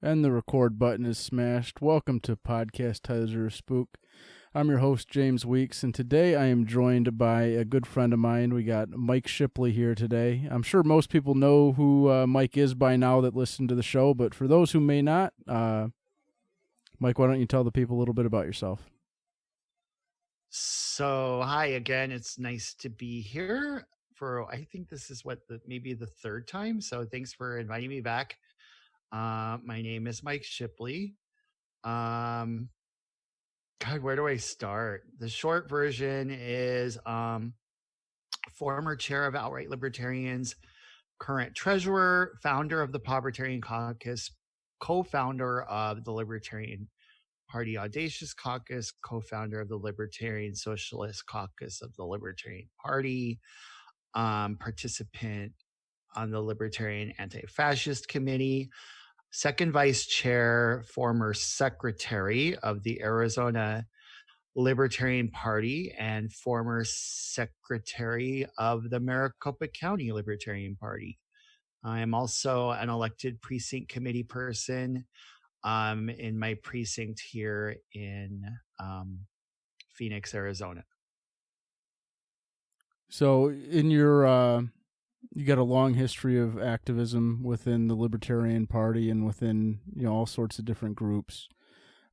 And the record button is smashed. Welcome to Podcast Teaser Spook. I'm your host, James Weeks, and today I am joined by a good friend of mine. We got Mike Shipley here today. I'm sure most people know who Mike is by now that listen to the show, but for those who may not, Mike, why don't you tell the people a little bit about yourself? So, hi again. It's nice to be here for, I think this is maybe the third time. So, thanks for inviting me back. My name is Mike Shipley. God, where do I start? The short version is former chair of Outright Libertarians, current treasurer, founder of the Povertarian Caucus, co-founder of the Libertarian Party Audacious Caucus, co-founder of the Libertarian Socialist Caucus of the Libertarian Party, participant on the Libertarian Anti-Fascist Committee, second vice chair, former secretary of the Arizona Libertarian Party, and former secretary of the Maricopa County Libertarian Party. I am also an elected precinct committee person in my precinct here in Phoenix, Arizona. So, in your you got a long history of activism within the Libertarian Party and within all sorts of different groups.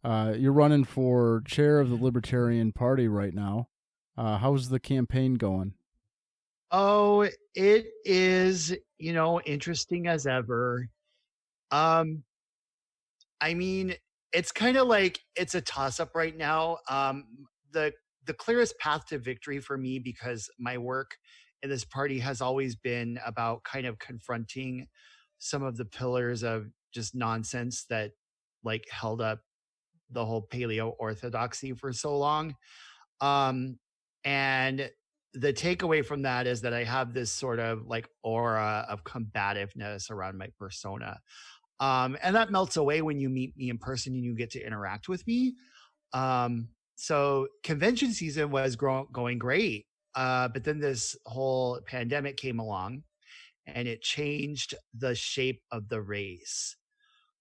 You're running for chair of the Libertarian Party right now. How's the campaign going? Oh, it is, interesting as ever. I mean, it's kind of like it's a toss-up right now. The clearest path to victory for me, because my work in this party has always been about kind of confronting some of the pillars of just nonsense that like held up the whole paleo orthodoxy for so long. And the takeaway from that is that I have this sort of like aura of combativeness around my persona. And that melts away when you meet me in person and you get to interact with me. So convention season was going great. But then this whole pandemic came along and it changed the shape of the race.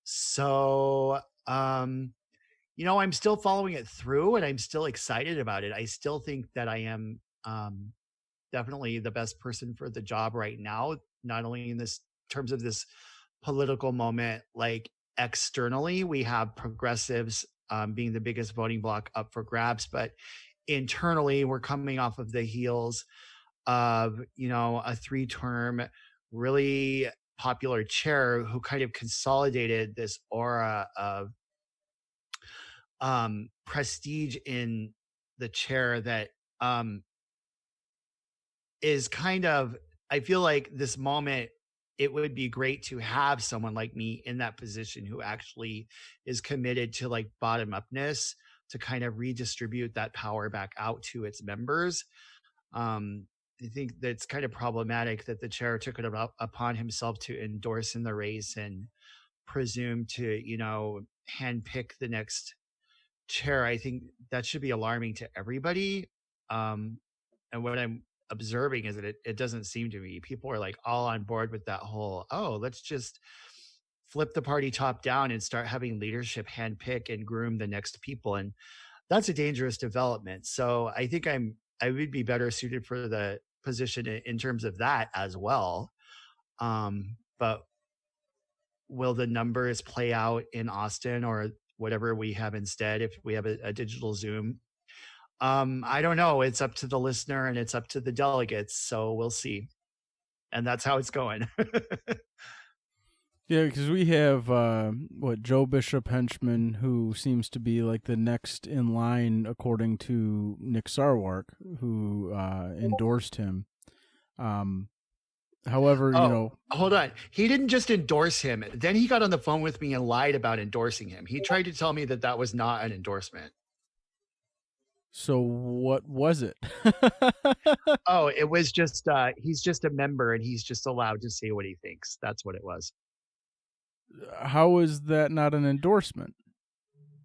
So, I'm still following it through and I'm still excited about it. I still think that I am definitely the best person for the job right now, not only in this terms of this political moment, like externally, we have progressives being the biggest voting bloc up for grabs, but internally, we're coming off of the heels of, a 3-term, really popular chair who kind of consolidated this aura of prestige in the chair that is kind of, I feel like this moment, it would be great to have someone like me in that position who actually is committed to like bottom upness to kind of redistribute that power back out to its members. I think that's kind of problematic that the chair took it upon himself to endorse in the race and presume to, handpick the next chair. I think that should be alarming to everybody. And what I'm observing is that it doesn't seem to me. People are like all on board with that whole, let's just flip the party top down and start having leadership handpick and groom the next people. And that's a dangerous development. So I think I would be better suited for the position in terms of that as well. But will the numbers play out in Austin or whatever we have instead if we have a digital Zoom? I don't know. It's up to the listener and it's up to the delegates. So we'll see. And that's how it's going. Yeah, because we have Joe Bishop Henchman, who seems to be like the next in line, according to Nick Sarwark, who endorsed him. However, hold on. He didn't just endorse him. Then he got on the phone with me and lied about endorsing him. He tried to tell me that was not an endorsement. So what was it? It was just, he's just a member and he's just allowed to say what he thinks. That's what it was. How is that not an endorsement?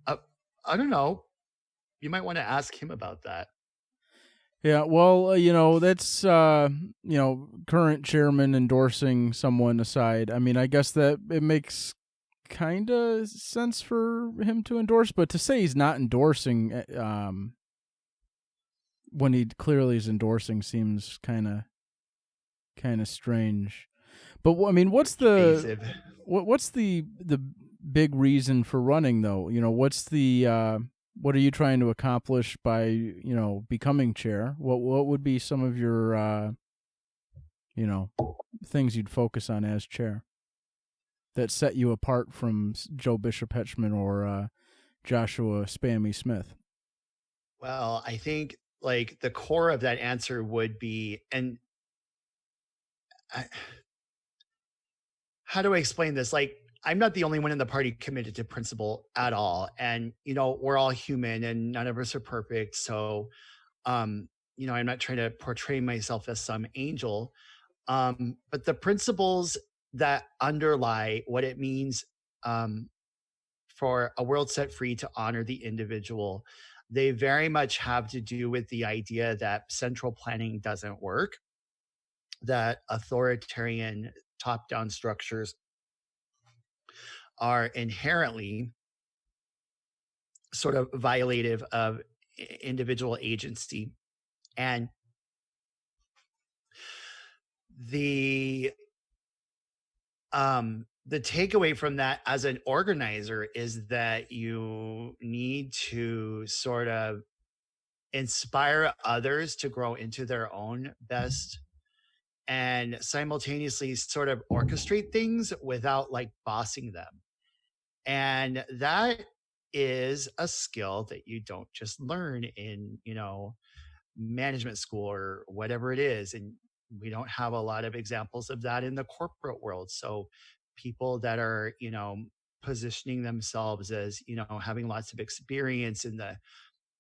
I don't know. You might want to ask him about that. Yeah, well, that's, current chairman endorsing someone aside. I mean, I guess that it makes kind of sense for him to endorse, but to say he's not endorsing when he clearly is endorsing seems kind of strange. But I mean, what's the big reason for running though? What's the what are you trying to accomplish by becoming chair? What would be some of your things you'd focus on as chair that set you apart from Joe Bishop Hetchman or Joshua Spammy Smith? Well, I think like the core of that answer would be, and how do I explain this? Like, I'm not the only one in the party committed to principle at all. And, we're all human and none of us are perfect. So, I'm not trying to portray myself as some angel. But the principles that underlie what it means for a world set free to honor the individual, they very much have to do with the idea that central planning doesn't work, that authoritarian top down structures are inherently sort of violative of individual agency. And the takeaway from that as an organizer is that you need to sort of inspire others to grow into their own best and simultaneously sort of orchestrate things without like bossing them. And that is a skill that you don't just learn in, management school or whatever it is. And we don't have a lot of examples of that in the corporate world. So people that are, positioning themselves as, having lots of experience in the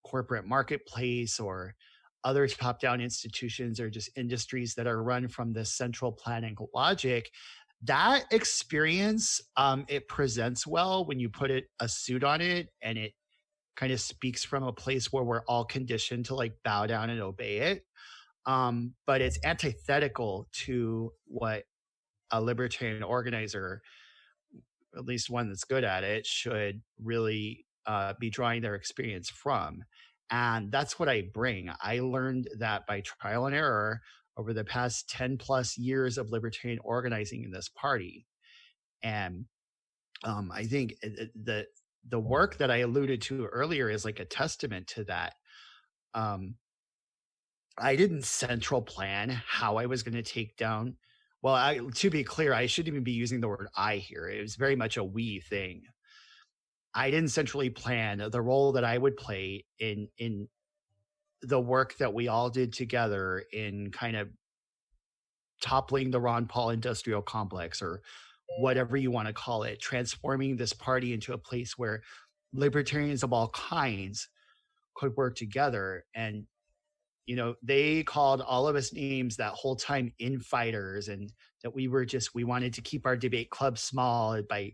corporate marketplace or other top-down institutions or just industries that are run from this central planning logic, that experience, it presents well when you put a suit on it, and it kind of speaks from a place where we're all conditioned to like bow down and obey it. But it's antithetical to what a libertarian organizer, at least one that's good at it, should really be drawing their experience from. And that's what I bring. I learned that by trial and error over the past 10 plus years of libertarian organizing in this party. And I think the work that I alluded to earlier is like a testament to that. I didn't central plan how I was going to take down. Well, to be clear, I shouldn't even be using the word I here. It was very much a we thing. I didn't centrally plan the role that I would play in the work that we all did together in kind of toppling the Ron Paul industrial complex, or whatever you want to call it, transforming this party into a place where libertarians of all kinds could work together. And they called all of us names that whole time infighters, and that we wanted to keep our debate club small by,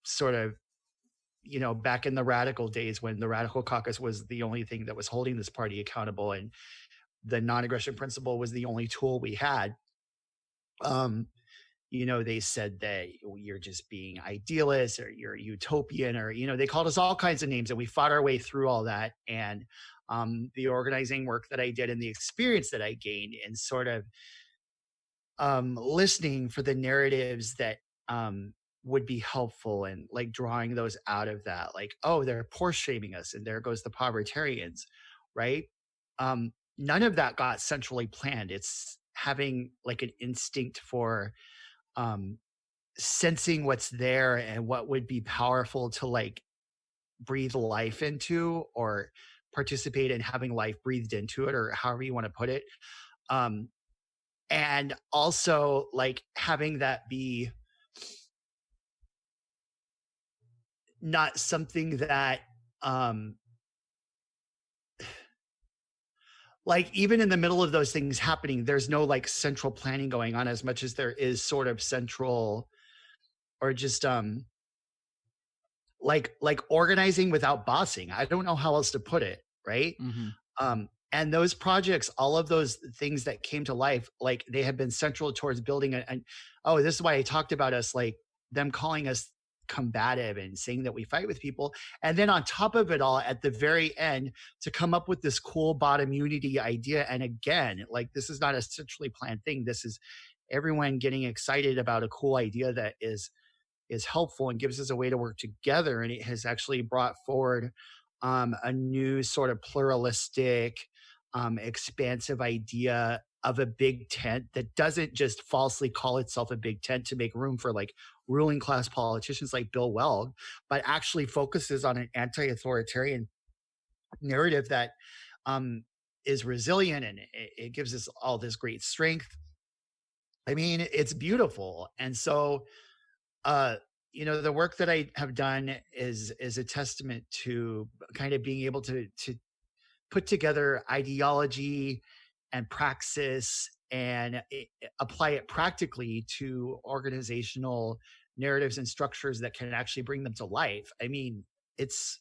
sort of, back in the radical days when the radical caucus was the only thing that was holding this party accountable and the non-aggression principle was the only tool we had. They said that you're just being idealist or you're utopian, or, they called us all kinds of names, and we fought our way through all that. And the organizing work that I did and the experience that I gained in sort of listening for the narratives that would be helpful, and like drawing those out of that, like, oh, they're poor shaming us and there goes the povertarians, right? None of that got centrally planned. It's having like an instinct for sensing what's there and what would be powerful to like breathe life into, or participate in having life breathed into it, or however you want to put it. And also like having that be not something that like even in the middle of those things happening, there's no like central planning going on as much as there is sort of central, or just like organizing without bossing. I don't know how else to put it, right? Mm-hmm. And those projects, all of those things that came to life, like they have been central towards building oh, this is why I talked about us, like them calling us combative and saying that we fight with people. And then on top of it all, at the very end, to come up with this cool bottom unity idea. And again, like this is not a centrally planned thing. This is everyone getting excited about a cool idea that is helpful and gives us a way to work together. And it has actually brought forward a new sort of pluralistic, expansive idea of a big tent that doesn't just falsely call itself a big tent to make room for like ruling class politicians like Bill Weld, but actually focuses on an anti-authoritarian narrative that is resilient, and it gives us all this great strength. I mean, it's beautiful. And so the work that I have done is a testament to kind of being able to put together ideology and praxis and apply it practically to organizational narratives and structures that can actually bring them to life. I mean, it's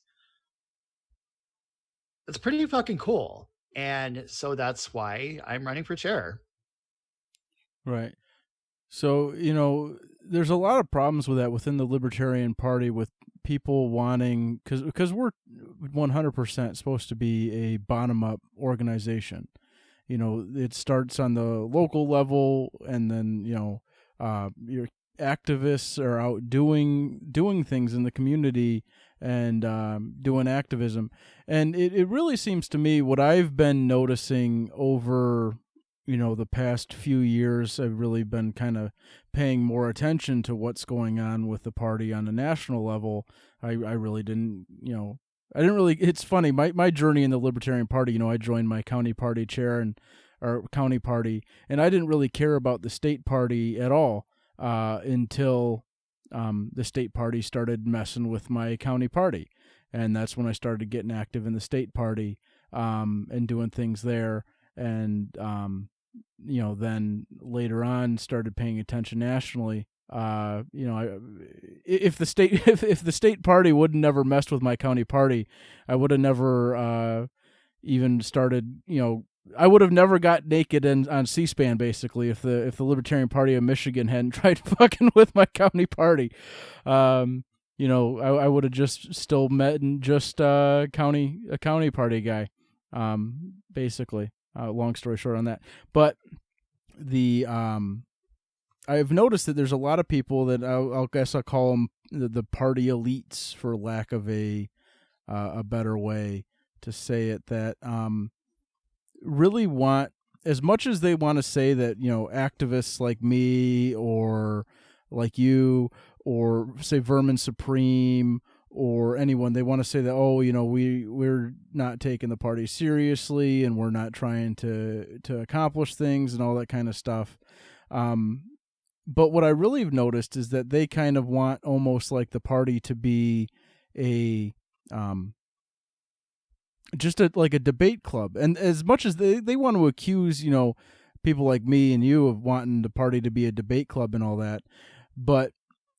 pretty fucking cool. And so that's why I'm running for chair. Right. So, there's a lot of problems with that within the Libertarian Party, with people wanting, because we're 100% supposed to be a bottom-up organization. It starts on the local level, and then, your activists are out doing things in the community and doing activism. And it really seems to me, what I've been noticing over the past few years, I've really been kind of paying more attention to what's going on with the party on a national level. I really didn't, it's funny, my journey in the Libertarian Party, I joined my county party chair or county party, and I didn't really care about the state party at all until the state party started messing with my county party. And that's when I started getting active in the state party and doing things there. And, then later on started paying attention nationally. If the state party would have never messed with my county party, I would have never even started, I would have never got naked on C-SPAN, basically, if the Libertarian Party of Michigan hadn't tried fucking with my county party. I would have just still met and just a county party guy, basically. Long story short on that. But I've noticed that there's a lot of people that I'll call them the party elites, for lack of a better way to say it, that really want, as much as they want to say that, activists like me or like you or say Vermin Supreme or anyone, they want to say that, we're not taking the party seriously and we're not trying to accomplish things and all that kind of stuff. But what I really have noticed is that they kind of want almost like the party to be like a debate club. And as much as they want to accuse, people like me and you of wanting the party to be a debate club and all that, but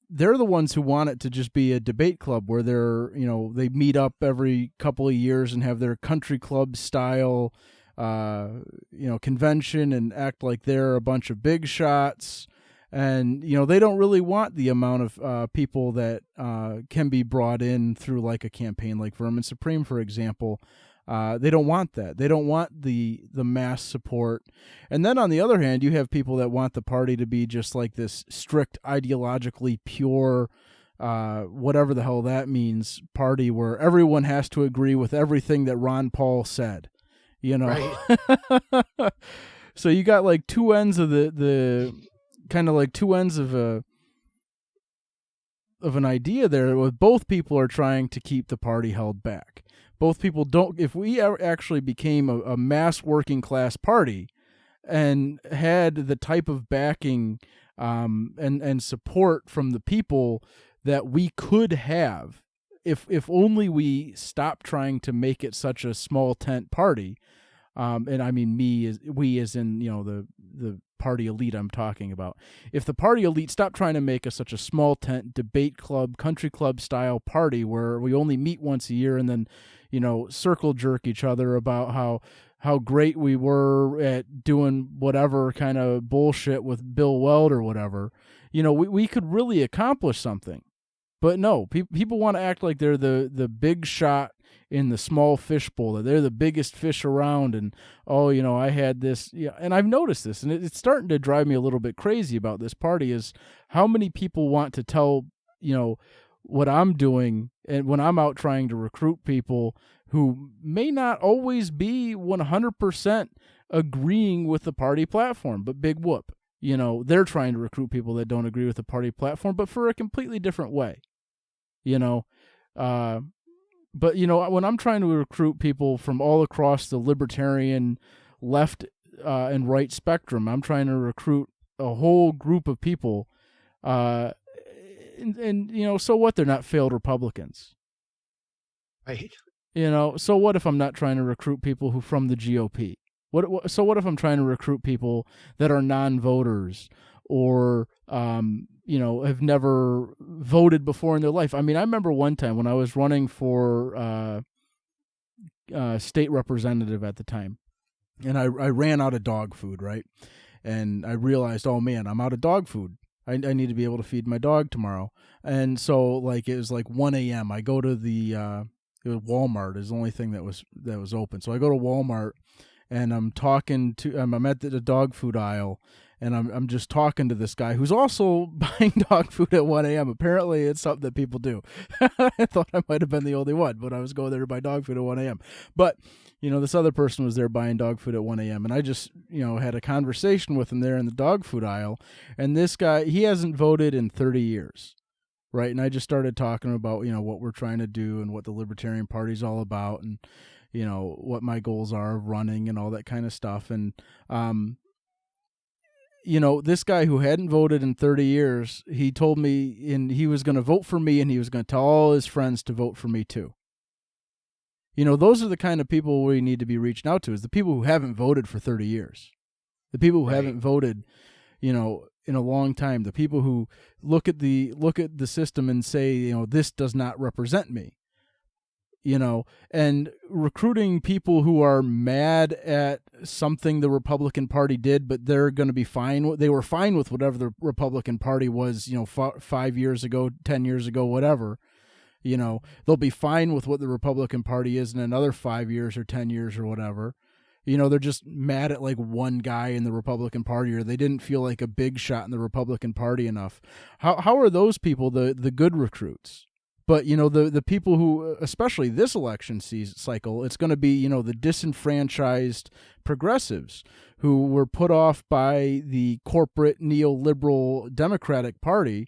they're the ones who want it to just be a debate club where they meet up every couple of years and have their country club style, convention and act like they're a bunch of big shots. And, they don't really want the amount of people that can be brought in through like a campaign like Vermin Supreme, for example. They don't want that. They don't want the mass support. And then on the other hand, you have people that want the party to be just like this strict, ideologically pure, whatever the hell that means, party where everyone has to agree with everything that Ron Paul said, Right. So you got like two ends of the kind of like two ends of an idea there, where both people are trying to keep the party held back. Both people don't. If we actually became a mass working class party and had the type of backing and support from the people that we could have, if only we stopped trying to make it such a small tent party, and I mean we as in the party elite I'm talking about. If the party elite stopped trying to make us such a small tent debate club, country club style party where we only meet once a year and then circle jerk each other about how great we were at doing whatever kind of bullshit with Bill Weld or whatever, we could really accomplish something. But no, people want to act like they're the big shot in the small fish bowl, that they're the biggest fish around. And, I had this. Yeah, and I've noticed this, and it's starting to drive me a little bit crazy about this party, is how many people want to tell, what I'm doing, and when I'm out trying to recruit people who may not always be 100% agreeing with the party platform, but big whoop. They're trying to recruit people that don't agree with the party platform, but for a completely different way. But when I'm trying to recruit people from all across the libertarian left and right spectrum, I'm trying to recruit a whole group of people. And so what? They're not failed Republicans. Right. So what if I'm not trying to recruit people who from the GOP? So what if I'm trying to recruit people that are non-voters or have never voted before in their life? I mean, I remember one time when I was running for state representative at the time, and I ran out of dog food, right? And I realized, oh man, I'm out of dog food. I need to be able to feed my dog tomorrow. And so it was 1 a.m. I go to the Walmart is the only thing that was open. So I go to Walmart, and I'm at the dog food aisle, and I'm just talking to this guy who's also buying dog food at 1 a.m. Apparently it's something that people do. I thought I might have been the only one, but I was going there to buy dog food at 1 a.m. But, this other person was there buying dog food at 1 a.m. And I just, had a conversation with him there in the dog food aisle. And this guy, he hasn't voted in 30 years. Right. And I just started talking about, what we're trying to do and what the Libertarian Party is all about, and, what my goals are of running and all that kind of stuff. And, this guy who hadn't voted in 30 years, he told me he was going to vote for me, and he was going to tell all his friends to vote for me too. Those are the kind of people we need to be reaching out to, is the people who haven't voted for 30 years, the people who haven't voted, in a long time, the people who look at the system and say, this does not represent me. And recruiting people who are mad at something the Republican Party did, but they're going to be fine. They were fine with whatever the Republican Party was, 5 years ago, 10 years ago, whatever. They'll be fine with what the Republican Party is in another 5 years or 10 years or whatever. They're just mad at one guy in the Republican Party, or they didn't feel like a big shot in the Republican Party enough. How are those people the good recruits? But, the people who, especially this election cycle, it's going to be, the disenfranchised progressives who were put off by the corporate neoliberal Democratic Party,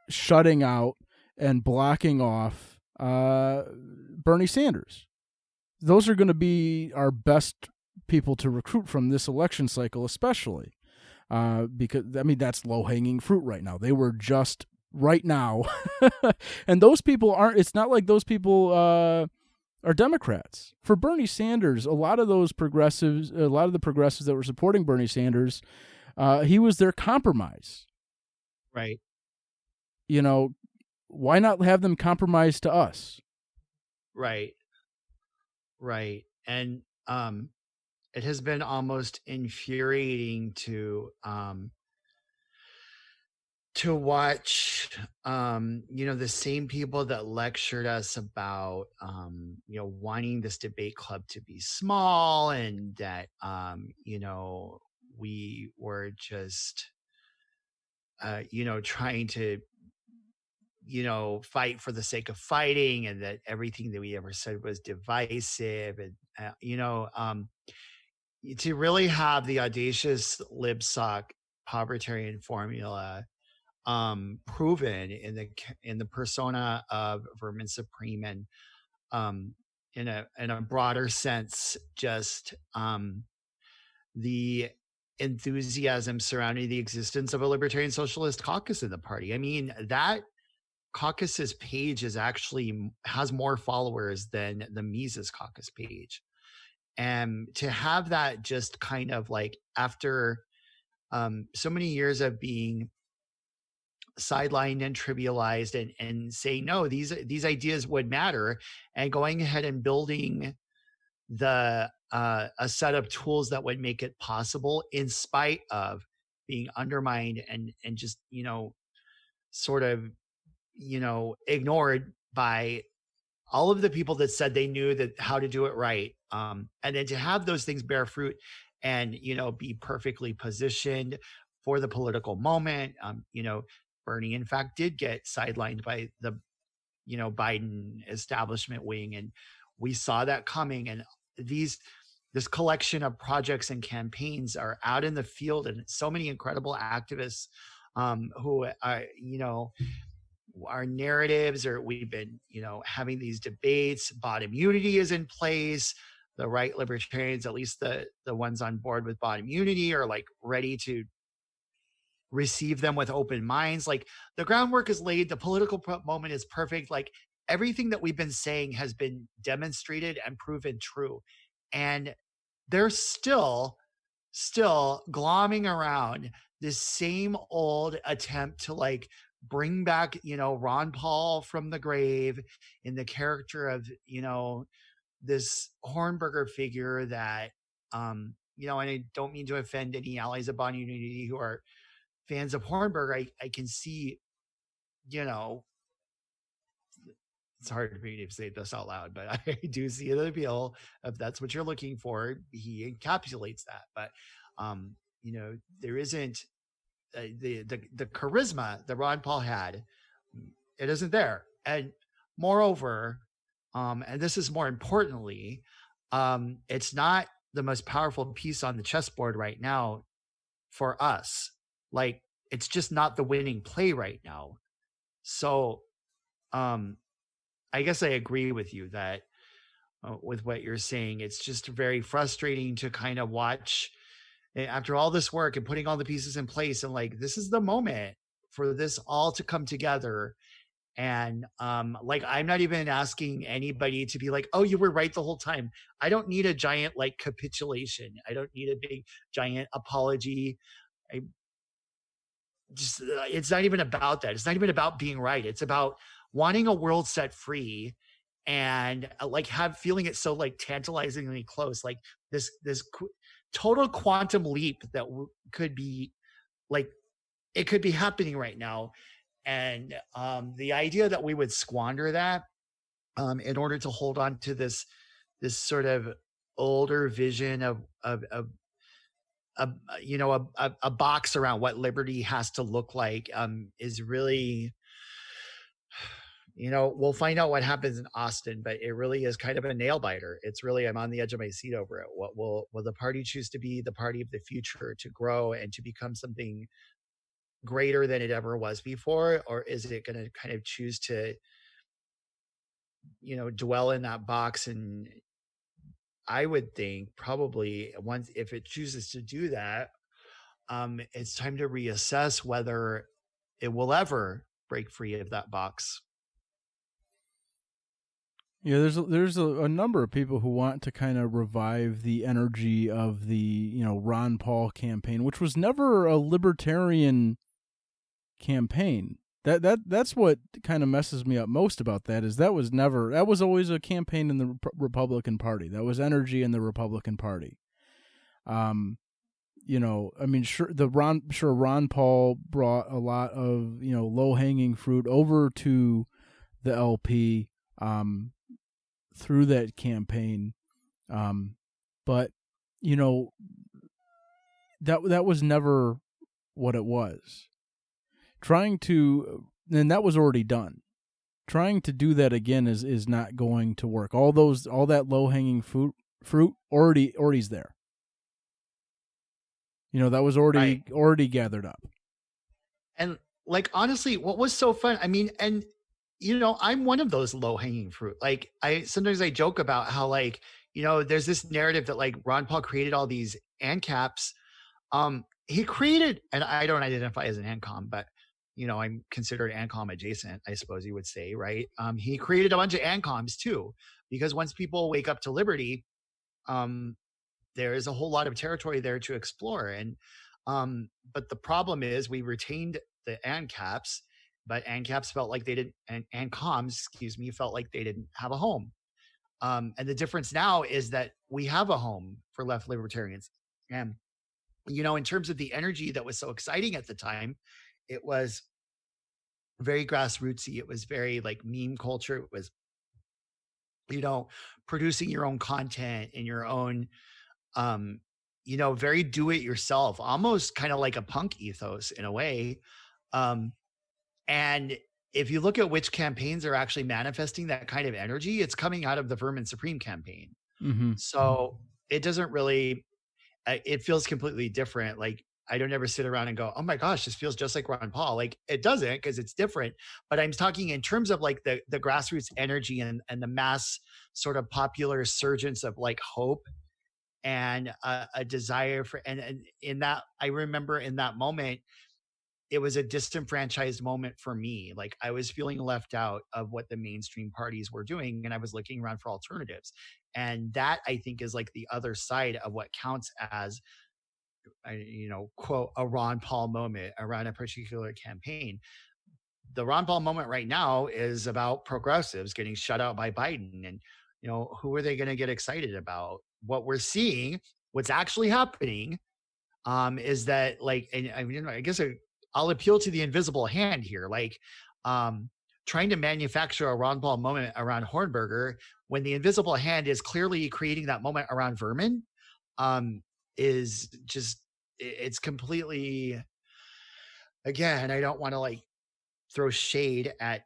shutting out and blocking off Bernie Sanders. Those are going to be our best people to recruit from this election cycle, especially because, that's low-hanging fruit right now. They were just right now. And those people it's not like those people are Democrats. For Bernie Sanders, a lot of the progressives that were supporting Bernie Sanders, he was their compromise. Right. Why not have them compromise to us? Right. Right. And it has been almost infuriating to watch the same people that lectured us about wanting this debate club to be small, and that we were just trying to fight for the sake of fighting, and that everything that we ever said was divisive. And to really have the audacious libsoc povertarian formula proven in the persona of Vermin Supreme, and in a broader sense, just the enthusiasm surrounding the existence of a libertarian socialist caucus in the party. I mean, that caucus's page has more followers than the Mises caucus page. And to have that just kind of after so many years of being sidelined and trivialized, and say, no, these ideas would matter, and going ahead and building a set of tools that would make it possible in spite of being undermined and just, sort of, ignored by all of the people that said they knew that how to do it right. And then to have those things bear fruit and, be perfectly positioned for the political moment. Bernie, in fact, did get sidelined by the, Biden establishment wing. And we saw that coming. And these, this collection of projects and campaigns are out in the field, and so many incredible activists who are, our narratives, or we've been, having these debates. Bot immunity is in place. The right libertarians, at least the ones on board with bot immunity, are like ready to receive them with open minds. Like, the groundwork is laid. The political moment is perfect. Like, everything that we've been saying has been demonstrated and proven true. And they're still glomming around this same old attempt to like bring back, Ron Paul from the grave in the character of, this Hornberger figure that, and I don't mean to offend any allies of Bond Unity who are fans of Hornberger. I can see, it's hard for me to say this out loud, but I do see the appeal. If that's what you're looking for, he encapsulates that. But, there isn't the charisma that Ron Paul had. It isn't there. And moreover, and this is more importantly, it's not the most powerful piece on the chessboard right now for us. Like, it's just not the winning play right now. So, I guess I agree with you that with what you're saying, it's just very frustrating to kind of watch after all this work and putting all the pieces in place, and like, this is the moment for this all to come together. And like, I'm not even asking anybody to be like, oh, you were right the whole time. I don't need a giant like capitulation. I don't need a big giant apology. I just it's not even about that. It's not even about being right. It's about wanting a world set free, and like feeling it so like tantalizingly close, like this total quantum leap that could be like, it could be happening right now. And the idea that we would squander that in order to hold on to this sort of older vision of a box around what liberty has to look like is really, we'll find out what happens in Austin, but it really is kind of a nail biter. It's really, I'm on the edge of my seat over it. What will the party choose to be the party of the future, to grow and to become something greater than it ever was before? Or is it going to kind of choose to, dwell in that box? And I would think probably once, if it chooses to do that, it's time to reassess whether it will ever break free of that box. Yeah, there's a number of people who want to kind of revive the energy of the Ron Paul campaign, which was never a libertarian campaign. That's what kind of messes me up most about that, is that was always a campaign in the Republican Party. That was energy in the Republican Party. I mean, Ron Paul brought a lot of low hanging fruit over to the LP through that campaign, but that was never what it was. And that was already done. Trying to do that again is not going to work. All that low hanging fruit already's there. That was already gathered up. And like, honestly, what was so fun? I mean, and I'm one of those low hanging fruit. Like, sometimes I joke about how like, there's this narrative that like Ron Paul created all these ANCAPs. He created, and I don't identify as an ANCOM, but I'm considered ANCOM adjacent, I suppose you would say, right? He created a bunch of ANCOMs too, because once people wake up to liberty, there is a whole lot of territory there to explore. And but the problem is, we retained the ANCAPs, but ANCAPs felt like they didn't, and ANCOMs, felt like they didn't have a home. And the difference now is that we have a home for left libertarians. And, in terms of the energy that was so exciting at the time, it was very grassrootsy. It was very like meme culture. It was, you know, producing your own content in your own, um, very do it yourself, almost kind of like a punk ethos in a way. Um, and if you look at which campaigns are actually manifesting that kind of energy, it's coming out of the Vermin Supreme campaign. Mm-hmm. So it doesn't really, it feels completely different. Like I don't ever sit around and go, oh my gosh, this feels just like Ron Paul. Like it doesn't because it's different. But I'm talking in terms of like the grassroots energy and the mass sort of popular surgence of like hope and a desire for and in that I remember in that moment it was a disenfranchised moment for me. Like I was feeling left out of what the mainstream parties were doing, and I was looking around for alternatives. And that I think is like the other side of what counts as, quote, a Ron Paul moment around a particular campaign. The Ron Paul moment right now is about progressives getting shut out by Biden, and who are they going to get excited about? What we're seeing, what's actually happening, is that like, and I mean, I guess I'll appeal to the invisible hand here, like trying to manufacture a Ron Paul moment around Hornberger when the invisible hand is clearly creating that moment around Vermin, is just it's completely, again, I don't want to like throw shade at,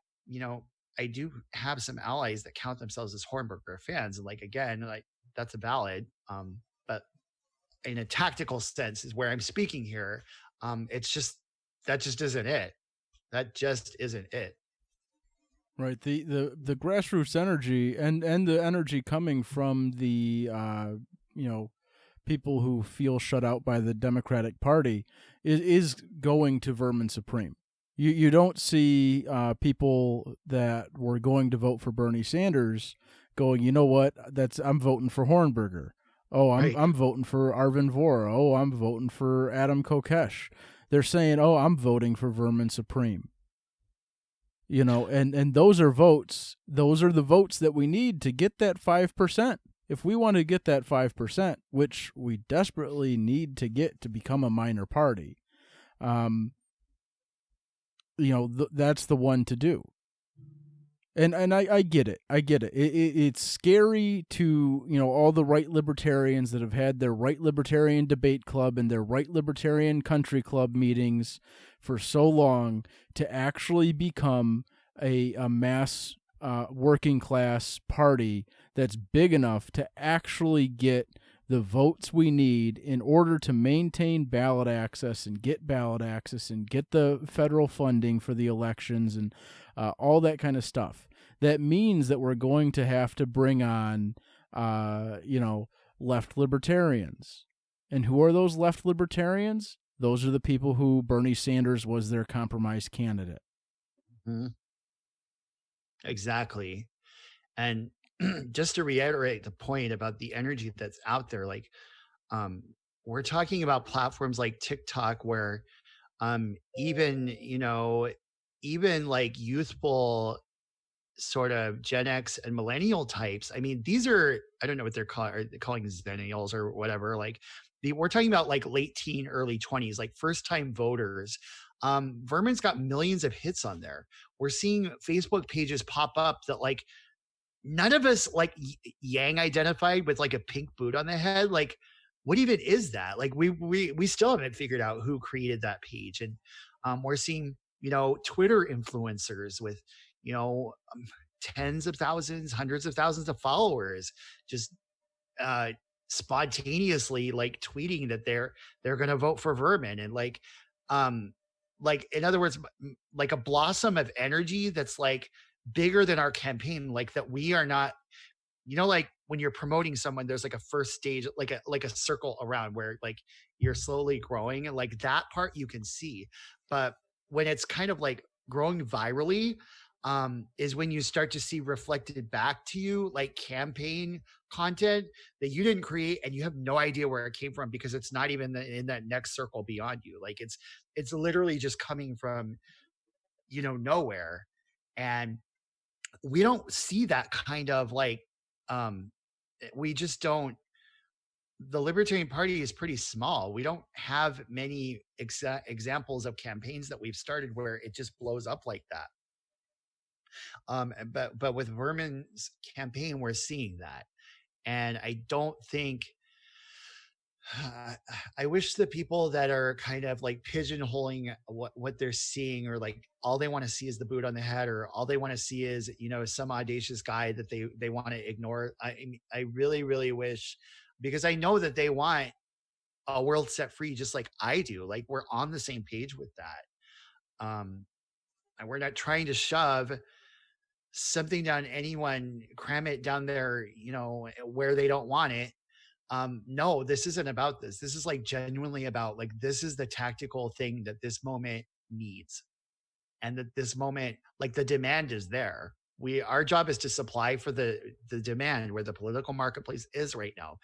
I do have some allies that count themselves as Hornberger fans, and like again, like that's a valid, but in a tactical sense is where I'm speaking here. It's just that just isn't it. That just isn't it. Right. The grassroots energy and the energy coming from the people who feel shut out by the Democratic Party is going to Vermin Supreme. You don't see people that were going to vote for Bernie Sanders going, you know what, I'm voting for Hornberger. Oh, Right. I'm voting for Arvin Vora. Oh, I'm voting for Adam Kokesh. They're saying, oh, I'm voting for Vermin Supreme. And those are votes. Those are the votes that we need to get that 5%. If we want to get that 5%, which we desperately need to get to become a minor party, that's the one to do. And I get it. I get it. It's scary to, all the right libertarians that have had their right libertarian debate club and their right libertarian country club meetings for so long to actually become a mass working class party that's big enough to actually get the votes we need in order to maintain ballot access and get the federal funding for the elections and all that kind of stuff. That means that we're going to have to bring on, left libertarians. And who are those left libertarians? Those are the people who Bernie Sanders was their compromise candidate. Mm-hmm. Exactly. And just to reiterate the point about the energy that's out there, like we're talking about platforms like TikTok where even like youthful sort of Gen X and millennial types. I mean, these are, I don't know what they're calling Zennials or whatever. Like we're talking about like late teen, early 20s, like first time voters. Vermin's got millions of hits on there. We're seeing Facebook pages pop up that like none of us like Yang identified with like a pink boot on the head. Like, what even is that? Like we still haven't figured out who created that page. And we're seeing, Twitter influencers with, tens of thousands, hundreds of thousands of followers, just spontaneously like tweeting that they're going to vote for Vermin. And like in other words, like a blossom of energy that's like bigger than our campaign, like that we are not, like when you're promoting someone, there's like a first stage, like a circle around where like you're slowly growing, and like that part you can see. But when it's kind of like growing virally, is when you start to see reflected back to you like campaign content that you didn't create and you have no idea where it came from because it's not even in that next circle beyond you. Like it's literally just coming from nowhere. And we don't see that kind of like we just don't. The Libertarian Party is pretty small. We don't have many examples of campaigns that we've started where it just blows up like that. But with Vermin's campaign, we're seeing that, and I don't think. I wish the people that are kind of like pigeonholing what they're seeing, or like all they want to see is the boot on the head, or all they want to see is, you know, some audacious guy that they want to ignore. I really, really wish, because I know that they want a world set free just like I do. Like, we're on the same page with that. And we're not trying to shove something down anyone, cram it down there, you know, where they don't want it. No, this isn't about this. This is like genuinely about, like, this is the tactical thing that this moment needs. And that this moment, like, the demand is there. Our job is to supply for the demand, where the political marketplace is right now.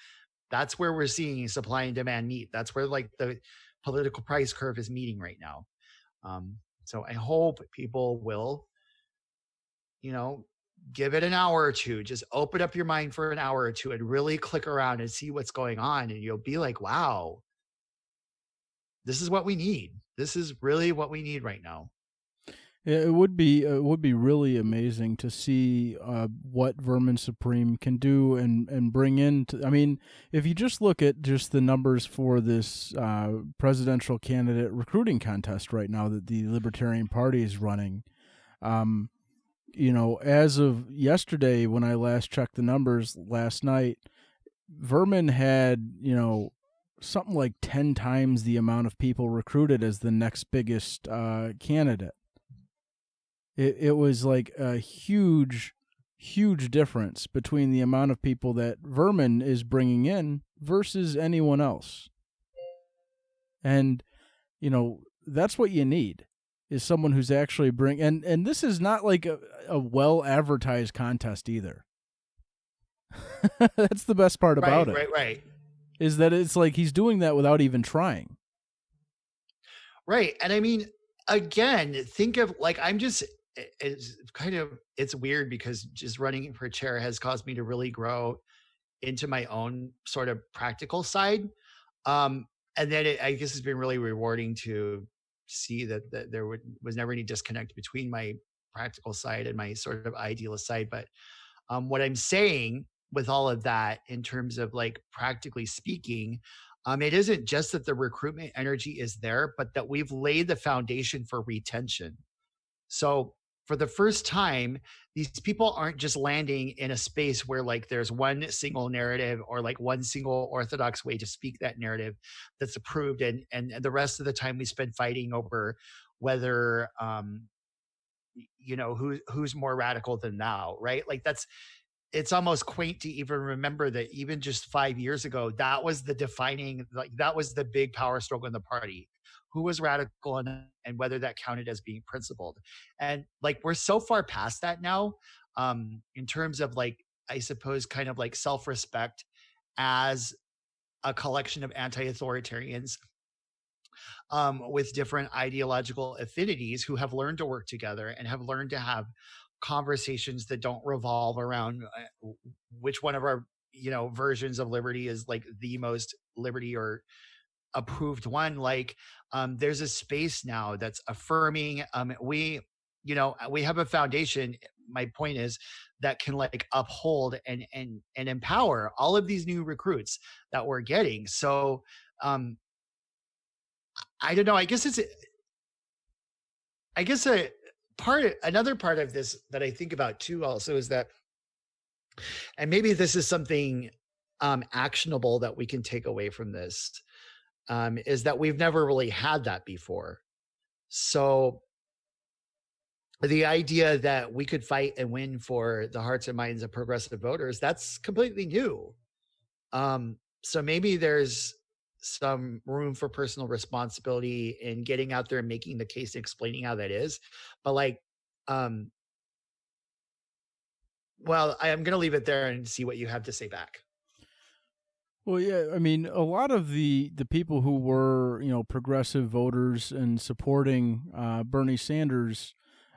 That's where we're seeing supply and demand meet. That's where like the political price curve is meeting right now. So I hope people will, you know, give it an hour or two. Just open up your mind for an hour or two and really click around and see what's going on. And you'll be like, wow, this is what we need. This is really what we need right now. Yeah, it would be really amazing to see what Vermin Supreme can do and bring in. I mean, if you just look at just the numbers for this presidential candidate recruiting contest right now that the Libertarian Party is running, you know, as of yesterday, when I last checked the numbers last night, Vermin had, you know, something like 10 times the amount of people recruited as the next biggest candidate. It was like a huge, huge difference between the amount of people that Vermin is bringing in versus anyone else. And, you know, that's what you need, is someone who's actually and this is not like a well-advertised contest either. That's the best part about it. Right. Is that it's like he's doing that without even trying. Right. And I mean, again, think of, like, it's weird because just running for chair has caused me to really grow into my own sort of practical side. And then I guess it's been really rewarding to see that there was never any disconnect between my practical side and my sort of idealist side. But what I'm saying with all of that, in terms of like practically speaking, it isn't just that the recruitment energy is there, but that we've laid the foundation for retention. So for the first time, these people aren't just landing in a space where like there's one single narrative or like one single orthodox way to speak that narrative that's approved, and the rest of the time we spend fighting over whether you know, who's more radical than thou, right? Like, it's almost quaint to even remember that even just 5 years ago, that was the defining, like, that was the big power struggle in the party. Who was radical, and whether that counted as being principled. And like, we're so far past that now, in terms of like, I suppose, kind of like self-respect as a collection of anti-authoritarians with different ideological affinities, who have learned to work together and have learned to have conversations that don't revolve around which one of our, you know, versions of liberty is like the most liberty or approved one. Like, there's a space now that's affirming. We have a foundation, my point is, that can like uphold and empower all of these new recruits that we're getting. So I don't know, another part of this that I think about too also is that, and maybe this is something actionable that we can take away from this, is that we've never really had that before. So the idea that we could fight and win for the hearts and minds of progressive voters, that's completely new. So maybe there's some room for personal responsibility in getting out there and making the case, explaining how that is. But like, well, I'm going to leave it there and see what you have to say back. Well, yeah, I mean, a lot of the people who were, you know, progressive voters and supporting Bernie Sanders,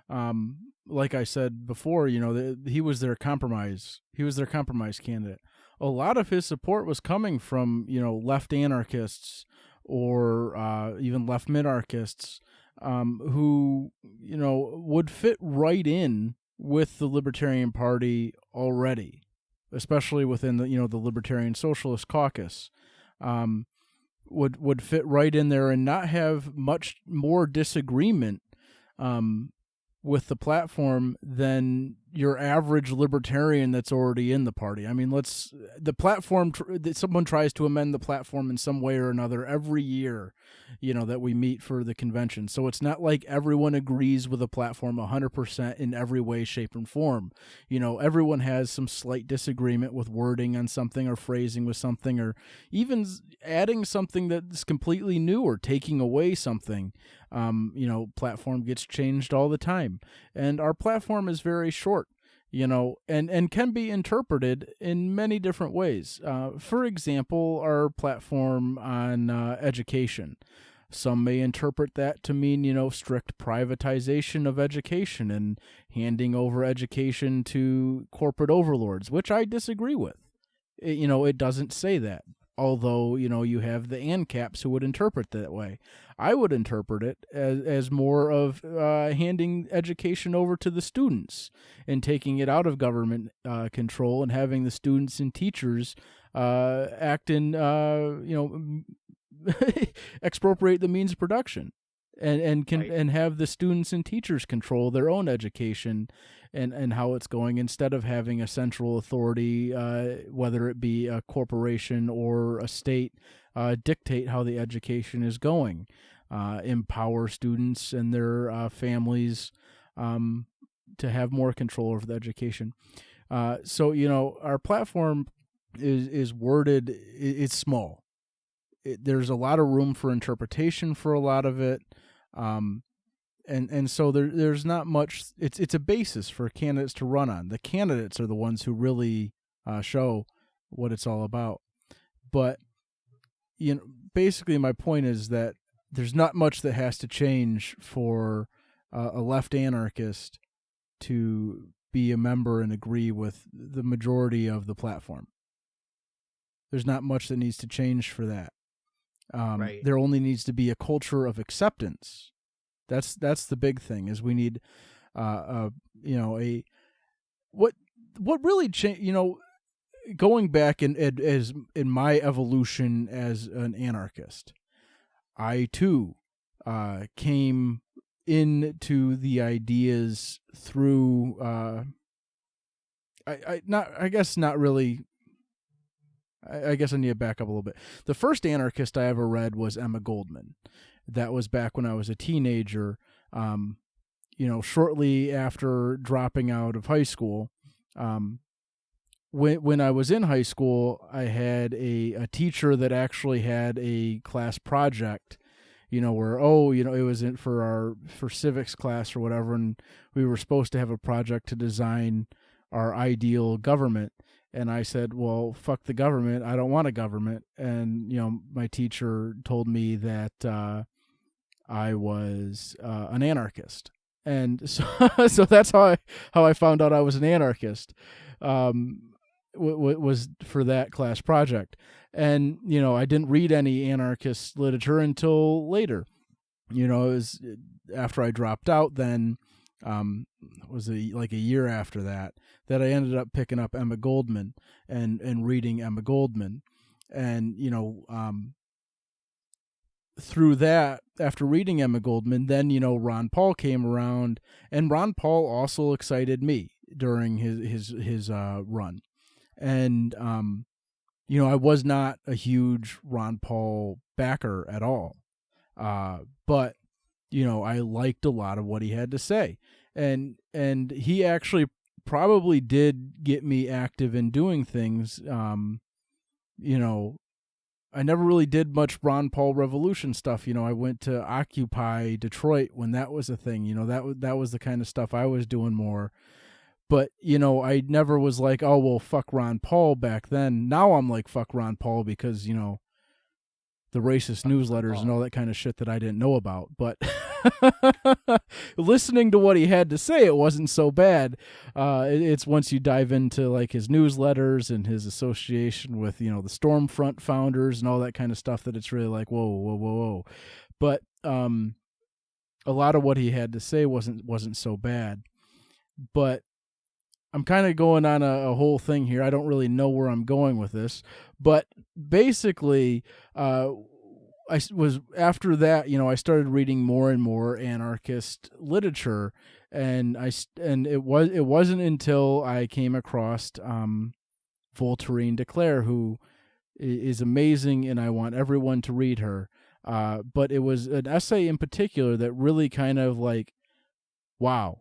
Like I said before, he was their compromise. He was their compromise candidate. A lot of his support was coming from, left anarchists or even left minarchists who, would fit right in with the Libertarian Party already, especially within the Libertarian Socialist Caucus. Would fit right in there and not have much more disagreement with the platform than your average libertarian that's already in the party. I mean, someone tries to amend the platform in some way or another every year, that we meet for the convention. So it's not like everyone agrees with the platform 100% in every way, shape, and form. Everyone has some slight disagreement with wording on something or phrasing with something, or even adding something that's completely new or taking away something. Platform gets changed all the time, and our platform is very short, and can be interpreted in many different ways. For example, our platform on education. Some may interpret that to mean, strict privatization of education and handing over education to corporate overlords, which I disagree with. It doesn't say that. Although, you have the ANCAPs who would interpret that way. I would interpret it as more of handing education over to the students and taking it out of government control and having the students and teachers act in, expropriate the means of production. And have the students and teachers control their own education and how it's going, instead of having a central authority, whether it be a corporation or a state, dictate how the education is going. Empower students and their families to have more control over the education. So our platform is worded, it's small. There's a lot of room for interpretation for a lot of it. And so there's not much. It's a basis for candidates to run on. The candidates are the ones who really show what it's all about. But basically, my point is that there's not much that has to change for a left anarchist to be a member and agree with the majority of the platform. There's not much that needs to change for that. There only needs to be a culture of acceptance. That's the big thing. Is we need, what really changed. Going back as in my evolution as an anarchist, I too came into the ideas through. I guess not really. I guess I need to back up a little bit. The first anarchist I ever read was Emma Goldman. That was back when I was a teenager, shortly after dropping out of high school. When I was in high school, I had a teacher that actually had a class project, where, it was for civics class or whatever, and we were supposed to have a project to design our ideal government. And I said, well, fuck the government. I don't want a government. And, my teacher told me that I was an anarchist. And so that's how I found out I was an anarchist, was for that class project. And, I didn't read any anarchist literature until later. It was after I dropped out then. Was like a year after that I ended up picking up Emma Goldman and reading Emma Goldman, and through that, after reading Emma Goldman, then Ron Paul came around, and Ron Paul also excited me during his run, and I was not a huge Ron Paul backer at all, but I liked a lot of what he had to say. And he actually probably did get me active in doing things. I never really did much Ron Paul Revolution stuff. I went to Occupy Detroit when that was a thing. That was the kind of stuff I was doing more. But, I never was like, oh, well, fuck Ron Paul back then. Now I'm like, fuck Ron Paul because, the racist newsletters and all that kind of shit that I didn't know about. But listening to what he had to say, it wasn't so bad. It's once you dive into like his newsletters and his association with, you know, the Stormfront founders and all that kind of stuff that it's really like, whoa, whoa, whoa, whoa. But a lot of what he had to say wasn't so bad. But I'm kind of going on a whole thing here. I don't really know where I'm going with this, but basically, I was after that, you know, I started reading more and more anarchist literature, and it wasn't until I came across Voltairine de Cleyre, who is amazing, and I want everyone to read her. But it was an essay in particular that really kind of like, wow,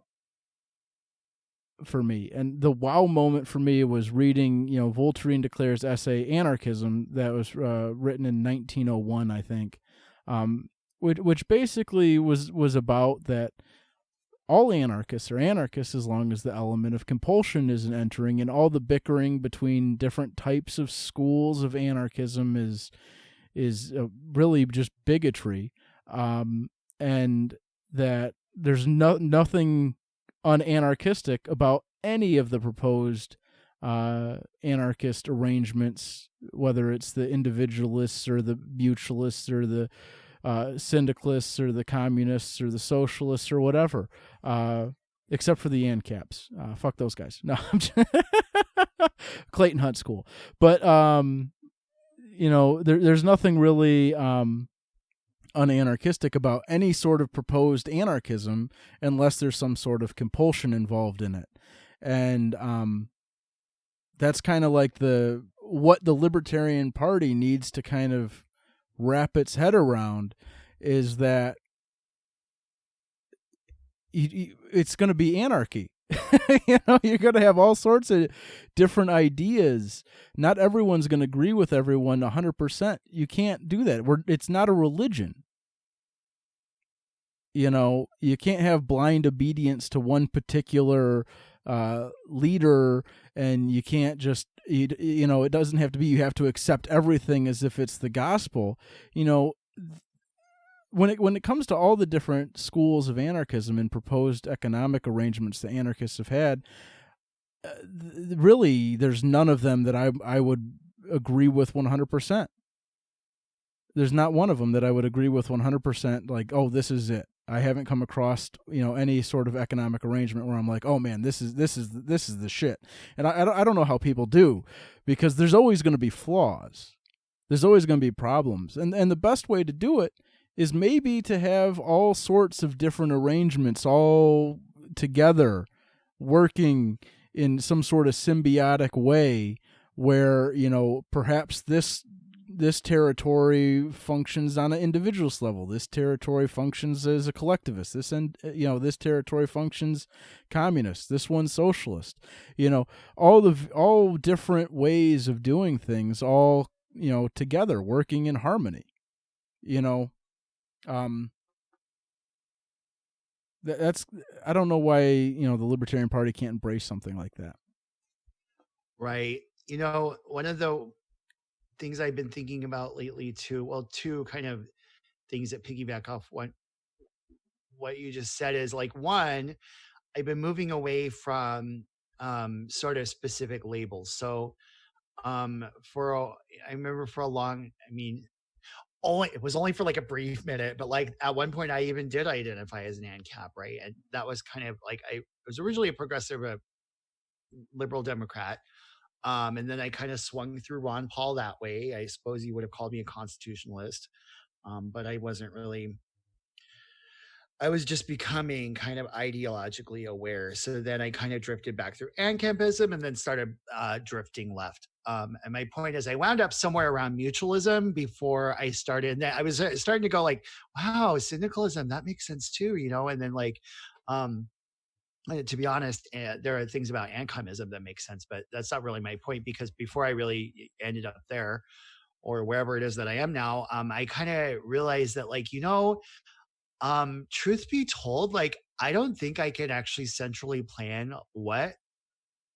for me. And the wow moment for me was reading, you know, Voltairine de Cleyre's essay Anarchism that was written in 1901, I think, which basically was about that all anarchists are anarchists as long as the element of compulsion isn't entering, and all the bickering between different types of schools of anarchism is really just bigotry, and that there's nothing unanarchistic about any of the proposed anarchist arrangements, whether it's the individualists or the mutualists or the syndicalists or the communists or the socialists or whatever, except for the ANCAPs. Fuck those guys. No, I'm just Clayton Hunt School. But, you know, there's nothing really unanarchistic about any sort of proposed anarchism unless there's some sort of compulsion involved in it. And that's kind of like what the Libertarian Party needs to kind of wrap its head around, is that it's going to be anarchy. You know, you're going to have all sorts of different ideas. Not everyone's going to agree with everyone 100%. You can't do that. It's not a religion. You know, you can't have blind obedience to one particular leader, and you can't just, you know, it doesn't have to be you have to accept everything as if it's the gospel. You know, when it comes to all the different schools of anarchism and proposed economic arrangements that anarchists have had, really, there's none of them that I would agree with 100%. There's not one of them that I would agree with 100%. Like, oh, this is it. I haven't come across, you know, any sort of economic arrangement where I'm like, oh man, this is the shit. And I don't know how people do, because there's always going to be flaws. There's always going to be problems. And the best way to do it is maybe to have all sorts of different arrangements all together working in some sort of symbiotic way where, you know, perhaps this territory functions on an individualist level. This territory functions as a collectivist. This territory functions communist. This one's socialist. You know, all different ways of doing things, all, you know, together working in harmony. You know, that's I don't know why, you know, the Libertarian Party can't embrace something like that. Right. You know, one of the things I've been thinking about lately too, well, two kind of things that piggyback off what you just said is like, one, I've been moving away from sort of specific labels. So I remember for a long, I mean, it was only for like a brief minute, but like at one point I even did identify as an ANCAP, right? And that was kind of like, I was originally a progressive, a liberal Democrat. And then I kind of swung through Ron Paul that way. I suppose he would have called me a constitutionalist, but I wasn't really. I was just becoming kind of ideologically aware. So then I kind of drifted back through ANCAPism and then started drifting left. And my point is I wound up somewhere around mutualism before I started. I was starting to go like, wow, syndicalism, that makes sense too, you know? And then like, to be honest, there are things about ANCAPism that make sense, but that's not really my point, because before I really ended up there or wherever it is that I am now, I kind of realized that, like, you know, truth be told, like, I don't think I can actually centrally plan what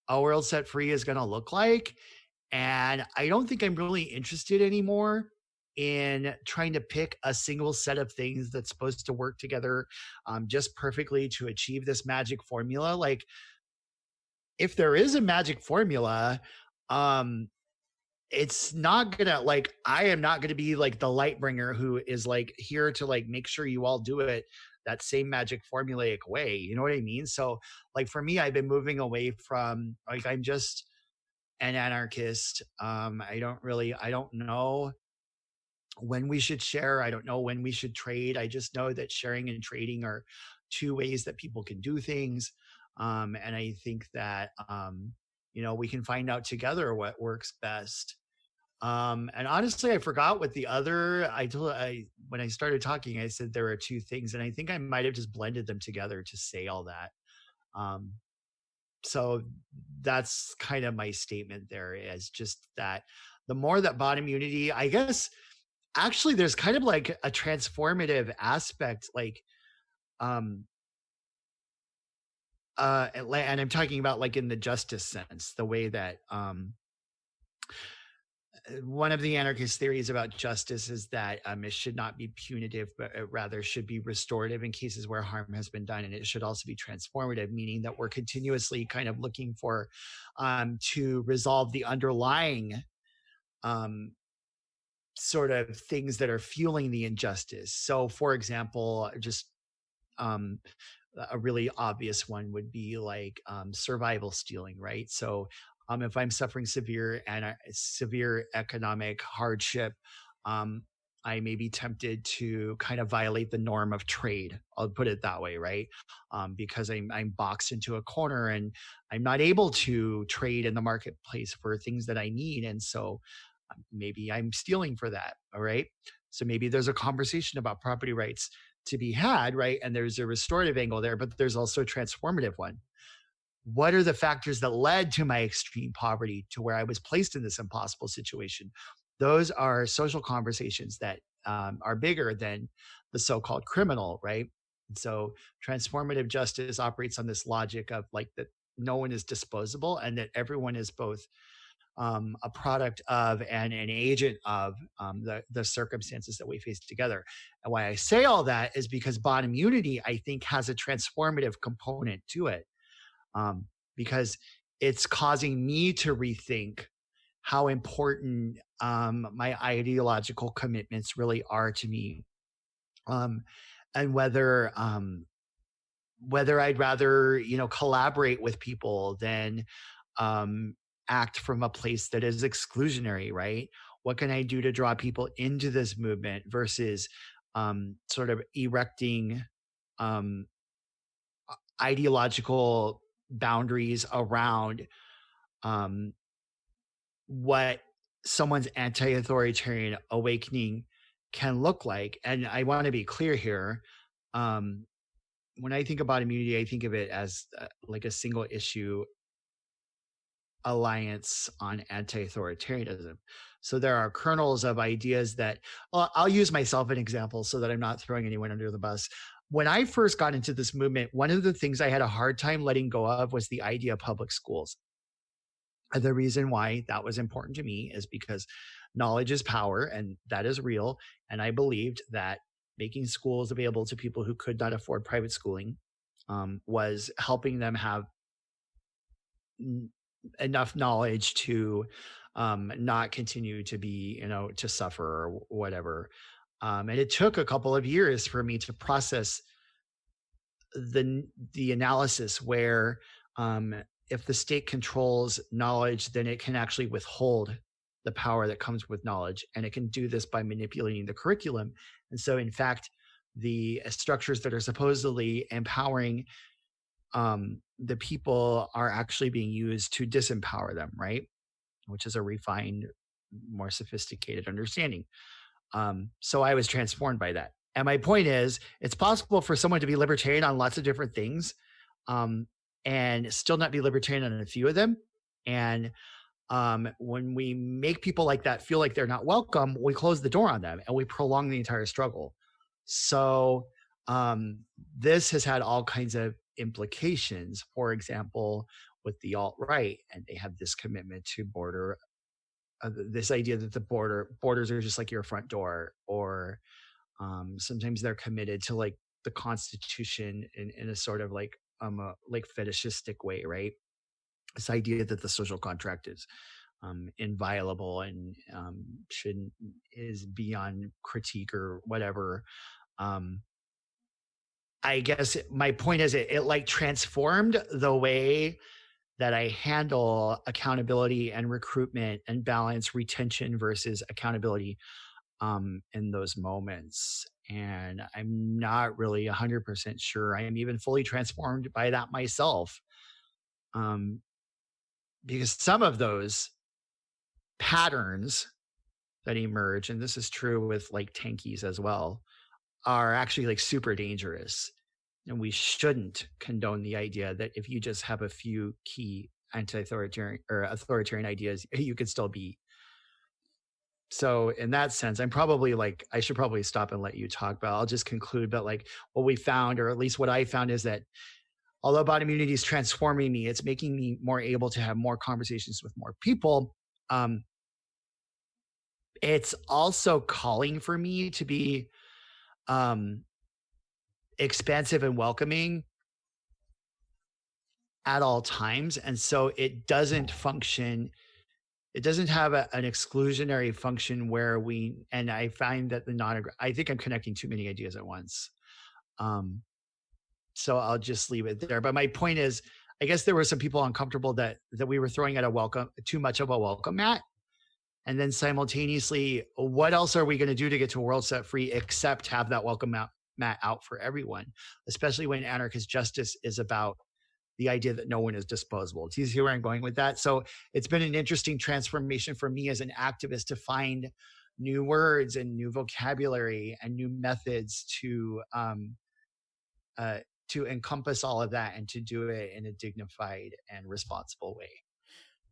a world set free is going to look like. And I don't think I'm really interested anymore in trying to pick a single set of things that's supposed to work together just perfectly to achieve this magic formula. Like, if there is a magic formula, um, it's not gonna, like, I am not gonna be like the light bringer who is like here to like make sure you all do it that same magic formulaic way. You know what I mean? So like for me, I've been moving away from, like, I'm just an anarchist. I don't know when we should share. I don't know when we should trade. I just know that sharing and trading are two ways that people can do things. And I think that, we can find out together what works best. And honestly, I forgot what the other, when I started talking, I said there were two things, and I think I might have just blended them together to say all that. Um, so that's kind of my statement there, is just that the more that bottom unity, I guess, actually there's kind of like a transformative aspect, like, um, and I'm talking about like in the justice sense, the way that, one of the anarchist theories about justice is that it should not be punitive, but it rather should be restorative in cases where harm has been done. And it should also be transformative, meaning that we're continuously kind of looking for to resolve the underlying um, sort of things that are fueling the injustice. So, for example, just um, a really obvious one would be like survival stealing, right? So if I'm suffering severe economic hardship, um, I may be tempted to kind of violate the norm of trade. I'll put it that way, right? Because I'm boxed into a corner and I'm not able to trade in the marketplace for things that I need, and so maybe I'm stealing for that. All right. So maybe there's a conversation about property rights to be had, right? And there's a restorative angle there, but there's also a transformative one. What are the factors that led to my extreme poverty, to where I was placed in this impossible situation? Those are social conversations that are bigger than the so-called criminal, right? And so transformative justice operates on this logic of like that no one is disposable, and that everyone is both a product of and an agent of the circumstances that we face together. And why I say all that is because bottom unity, I think, has a transformative component to it, because it's causing me to rethink how important my ideological commitments really are to me, and whether I'd rather collaborate with people than um, act from a place that is exclusionary, right? What can I do to draw people into this movement versus sort of erecting um, ideological boundaries around um, what someone's anti-authoritarian awakening can look like. And I want to be clear here. Um, when I think about immunity, I think of it as like a single issue alliance on anti-authoritarianism. So there are kernels of ideas that, well, I'll use myself an example so that I'm not throwing anyone under the bus. When I first got into this movement, one of the things I had a hard time letting go of was the idea of public schools. And the reason why that was important to me is because knowledge is power, and that is real. And I believed that making schools available to people who could not afford private schooling was helping them have enough knowledge to not continue to be, to suffer or whatever. And it took a couple of years for me to process the analysis where if the state controls knowledge, then it can actually withhold the power that comes with knowledge, and it can do this by manipulating the curriculum. And so, in fact, the structures that are supposedly empowering the people are actually being used to disempower them, right? Which is a refined, more sophisticated understanding. So I was transformed by that. And my point is, it's possible for someone to be libertarian on lots of different things and still not be libertarian on a few of them. And when we make people like that feel like they're not welcome, we close the door on them and we prolong the entire struggle. So this has had all kinds of implications. For example, with the alt-right, and they have this commitment to border this idea that the borders are just like your front door, or sometimes they're committed to like the Constitution in a sort of like fetishistic way, right? This idea that the social contract is inviolable and shouldn't is beyond critique or whatever. I guess my point is it like transformed the way that I handle accountability and recruitment and balance retention versus accountability in those moments. And I'm not really 100% sure I am even fully transformed by that myself. Because some of those patterns that emerge, and this is true with like tankies as well, are actually like super dangerous. And we shouldn't condone the idea that if you just have a few key anti-authoritarian or authoritarian ideas, you could still be. So in that sense, I'm probably like, I should probably stop and let you talk, but I'll just conclude. But like what we found, or at least what I found, is that although bot immunity is transforming me, it's making me more able to have more conversations with more people. It's also calling for me to be expansive and welcoming at all times. And so it doesn't function, it doesn't have an exclusionary function where and I find that I think I'm connecting too many ideas at once. So I'll just leave it there. But my point is, I guess there were some people uncomfortable that we were throwing at too much of a welcome mat. And then simultaneously, what else are we going to do to get to a world set free except have that welcome mat out for everyone, especially when anarchist justice is about the idea that no one is disposable. Do you see where I'm going with that? So it's been an interesting transformation for me as an activist to find new words and new vocabulary and new methods to encompass all of that and to do it in a dignified and responsible way.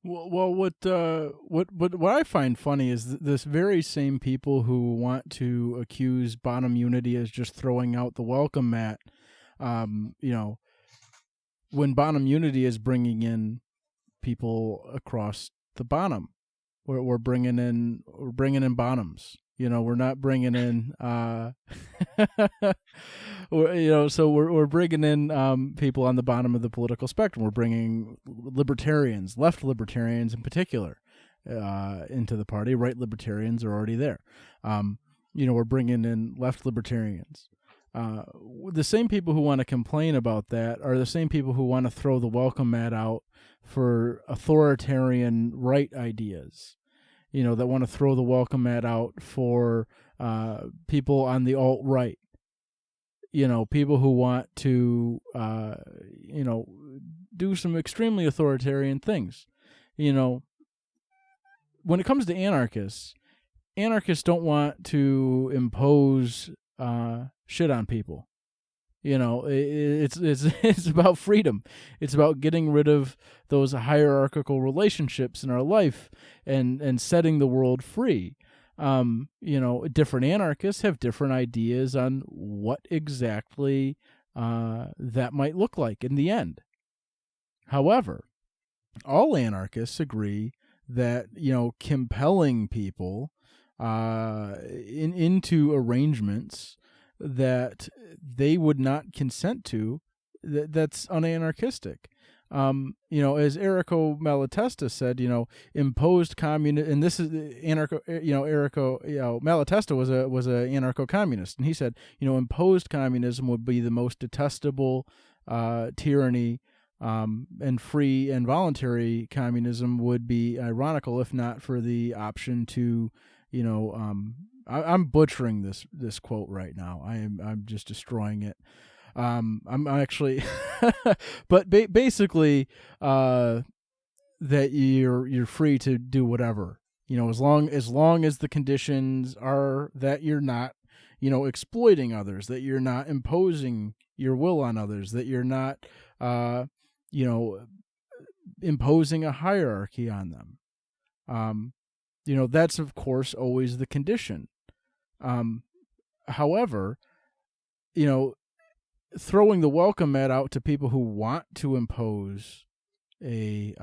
Well, what I find funny is this very same people who want to accuse bottom unity as just throwing out the welcome mat, when bottom unity is bringing in people across the bottom, we're bringing in bottoms. We're not bringing in, so we're bringing in people on the bottom of the political spectrum. We're bringing libertarians, left libertarians in particular, into the party. Right libertarians are already there. We're bringing in left libertarians. The same people who want to complain about that are the same people who want to throw the welcome mat out for authoritarian right ideas. That want to throw the welcome mat out for people on the alt-right. People who want to, do some extremely authoritarian things. When it comes to anarchists don't want to impose shit on people. It's about freedom. It's about getting rid of those hierarchical relationships in our life and setting the world free. Different anarchists have different ideas on what exactly that might look like in the end. However, all anarchists agree that, compelling people into arrangements that they would not consent to, that's unanarchistic. As Errico Malatesta said, imposed communism, and this is Malatesta was a anarcho-communist, and he said, imposed communism would be the most detestable tyranny, and free and voluntary communism would be ironical if not for the option to, I'm butchering this quote right now. I'm just destroying it. I'm actually, but basically, that you're free to do whatever, as long as the conditions are that you're not, exploiting others, that you're not imposing your will on others, that you're not, imposing a hierarchy on them. That's of course always the condition. However, throwing the welcome mat out to people who want to impose a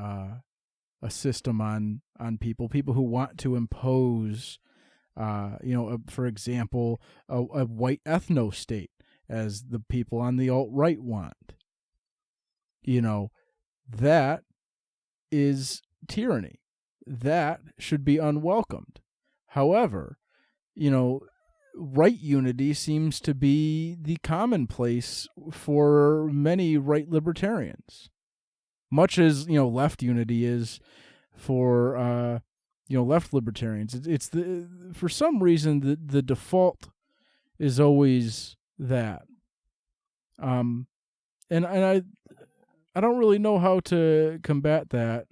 system on people who want to impose, for example, a white ethno state, as the people on the alt-right want. That is tyranny. That should be unwelcomed. However, right unity seems to be the commonplace for many right libertarians, much as left unity is for left libertarians. It's for some reason the default is always that. And I don't really know how to combat that,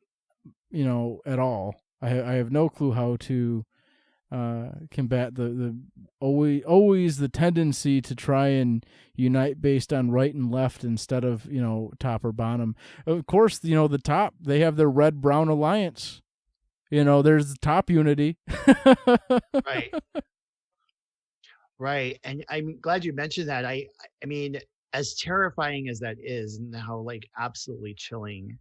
at all. I have no clue how to combat the always the tendency to try and unite based on right and left instead of top or bottom. Of course, the top, they have their red-brown alliance. There's top unity. Right. And I'm glad you mentioned that. I mean, as terrifying as that is, and how like absolutely chilling,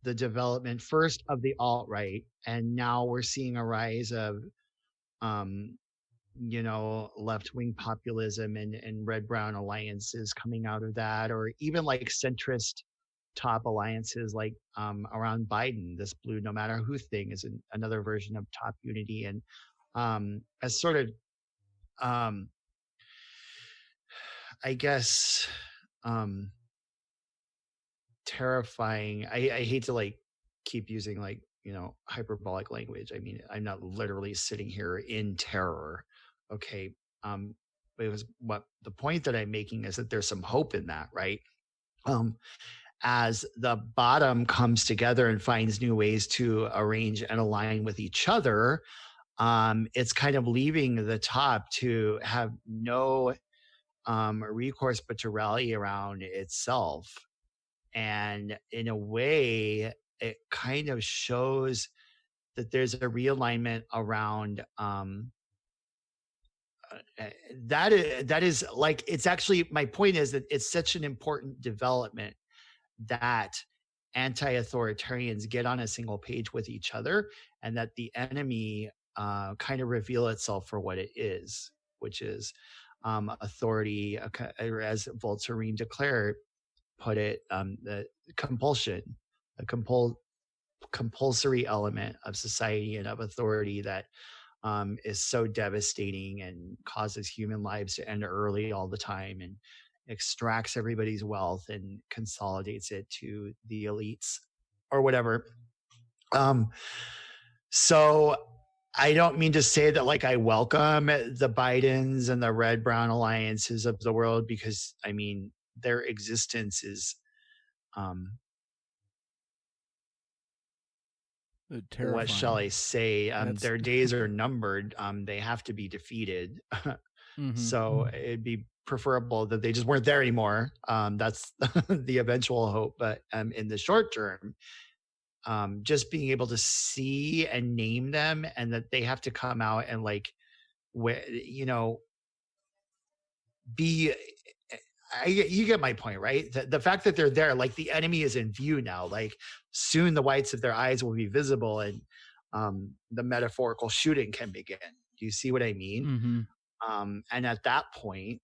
the development first of the alt-right, and now we're seeing a rise of left-wing populism and red-brown alliances coming out of that, or even like centrist top alliances like around Biden. This blue no matter who thing is another version of top unity, and as sort of I guess terrifying. I hate to like keep using like hyperbolic language. I mean, I'm not literally sitting here in terror. Okay. But it was what the point that I'm making is that there's some hope in that, right? As the bottom comes together and finds new ways to arrange and align with each other, it's kind of leaving the top to have no recourse but to rally around itself. And in a way, it kind of shows that there's a realignment around that is like, it's actually, my point is that it's such an important development that anti-authoritarians get on a single page with each other, and that the enemy kind of reveal itself for what it is, which is authority, as Voltaire put it, the compulsion, a compulsory element of society and of authority that is so devastating and causes human lives to end early all the time, and extracts everybody's wealth and consolidates it to the elites or whatever. So I don't mean to say that like I welcome the Bidens and the red-brown alliances of the world, because I mean, their existence is terrifying. What shall I say? Their days are numbered. They have to be defeated. Mm-hmm. So it'd be preferable that they just weren't there anymore. That's the eventual hope. But in the short term, just being able to see and name them, and that they have to come out and like, be. You get my point, right? The fact that they're there, like the enemy is in view now, like soon the whites of their eyes will be visible, and the metaphorical shooting can begin. Do you see what I mean? Mm-hmm. And at that point,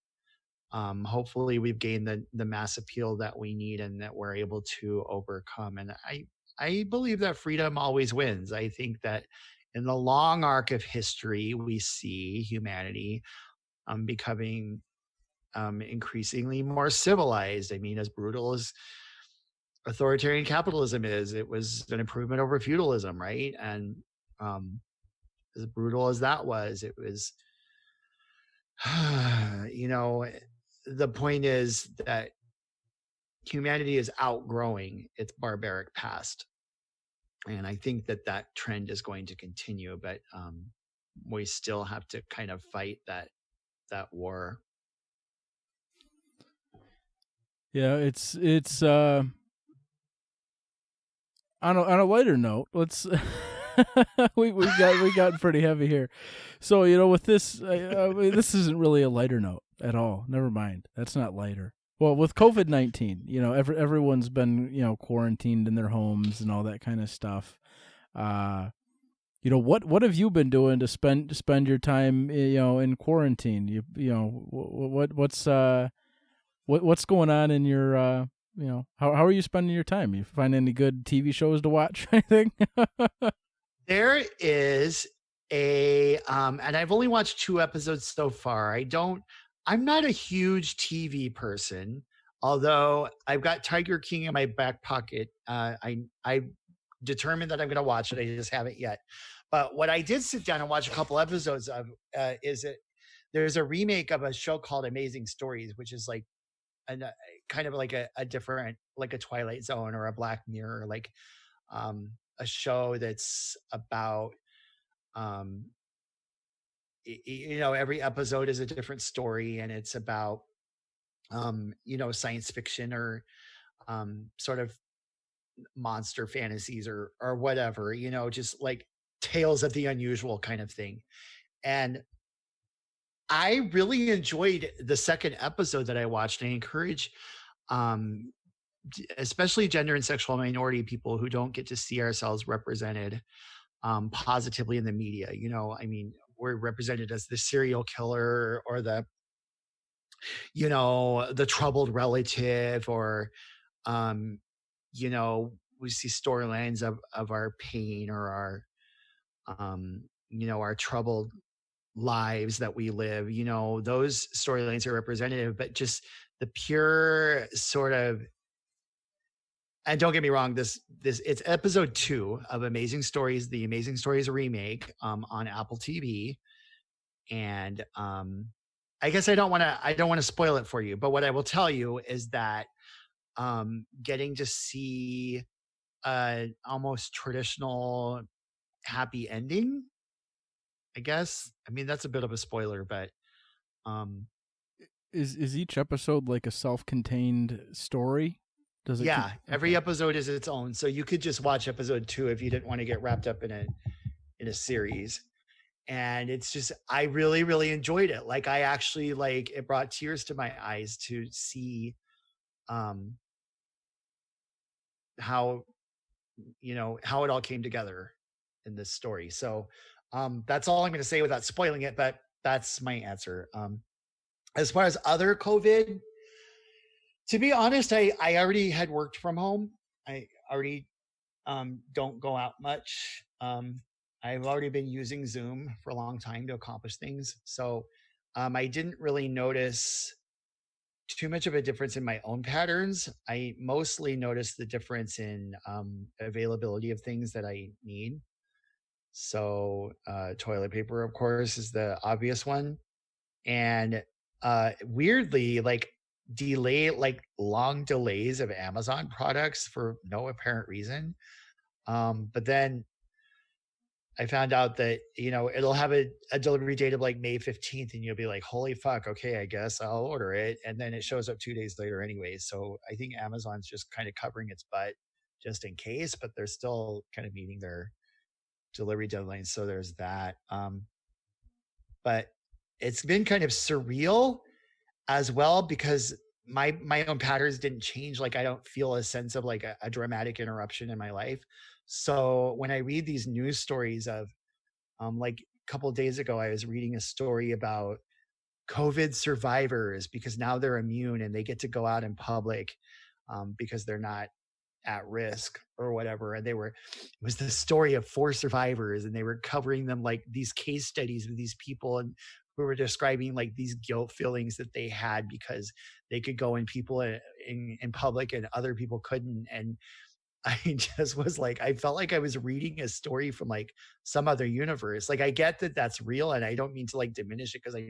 hopefully we've gained the mass appeal that we need, and that we're able to overcome. And I believe that freedom always wins. I think that in the long arc of history, we see humanity becoming increasingly more civilized. I mean, as brutal as authoritarian capitalism is, it was an improvement over feudalism, right? And as brutal as that was, it was, the point is that humanity is outgrowing its barbaric past. And I think that trend is going to continue, but we still have to kind of fight that war. Yeah, it's on a lighter note, let's we got pretty heavy here. So, with this this isn't really a lighter note at all. Never mind. That's not lighter. Well, with COVID-19, everyone's been, quarantined in their homes and all that kind of stuff. What have you been doing to spend your time, in quarantine? What's going on in your, how are you spending your time? You find any good TV shows to watch or anything? There is and I've only watched 2 episodes so far. I'm not a huge TV person, although I've got Tiger King in my back pocket. I determined that I'm gonna watch it, I just haven't yet. But what I did sit down and watch a couple episodes of, is that there's a remake of a show called Amazing Stories, which is like kind of like a different, like a Twilight Zone or a Black Mirror, like, a show that's about, um every episode is a different story, and it's about, science fiction or, sort of monster fantasies or whatever, just like tales of the unusual kind of thing. And I really enjoyed the second episode that I watched. I encourage, um especially gender and sexual minority people who don't get to see ourselves represented, positively in the media. I mean, we're represented as the serial killer or the troubled relative, or, um, we see storylines of our pain or our troubled lives that we live. Those storylines are representative, but just the pure sort of, and don't get me wrong, this it's episode 2 of Amazing Stories, the Amazing Stories remake, on Apple TV. And I guess I don't want to spoil it for you, but what I will tell you is that, getting to see a almost traditional happy ending, I guess. I mean, that's a bit of a spoiler, but um Is each episode like a self-contained story? Does it? yeah, every Okay. episode is its own. So you could just watch episode 2 if you didn't want to get wrapped up in a series. And it's just, I really really enjoyed it. Like, I actually, like, it brought tears to my eyes to see, um how how it all came together in this story. So, that's all I'm going to say without spoiling it, but that's my answer. As far as other COVID, to be honest, I already had worked from home. I already, don't go out much. I've already been using Zoom for a long time to accomplish things. So, I didn't really notice too much of a difference in my own patterns. I mostly noticed the difference in, availability of things that I need. So, toilet paper, of course, is the obvious one. And weirdly, like long delays of Amazon products for no apparent reason. But then I found out that, it'll have a delivery date of like May 15th, and you'll be like, holy fuck, okay, I guess I'll order it. And then it shows up 2 days later anyway. So I think Amazon's just kind of covering its butt just in case, but they're still kind of meeting their delivery deadlines. So there's that. But it's been kind of surreal as well, because my own patterns didn't change. Like, I don't feel a sense of like a dramatic interruption in my life. So when I read these news stories of, like a couple of days ago, I was reading a story about COVID survivors because now they're immune and they get to go out in public, because they're not at risk or whatever. And it was the story of 4 survivors, and they were covering them like these case studies with these people, and who were describing like these guilt feelings that they had because they could go in people in public and other people couldn't. And I just was like, I felt like I was reading a story from like some other universe. Like, I get that that's real, and I don't mean to like diminish it, because I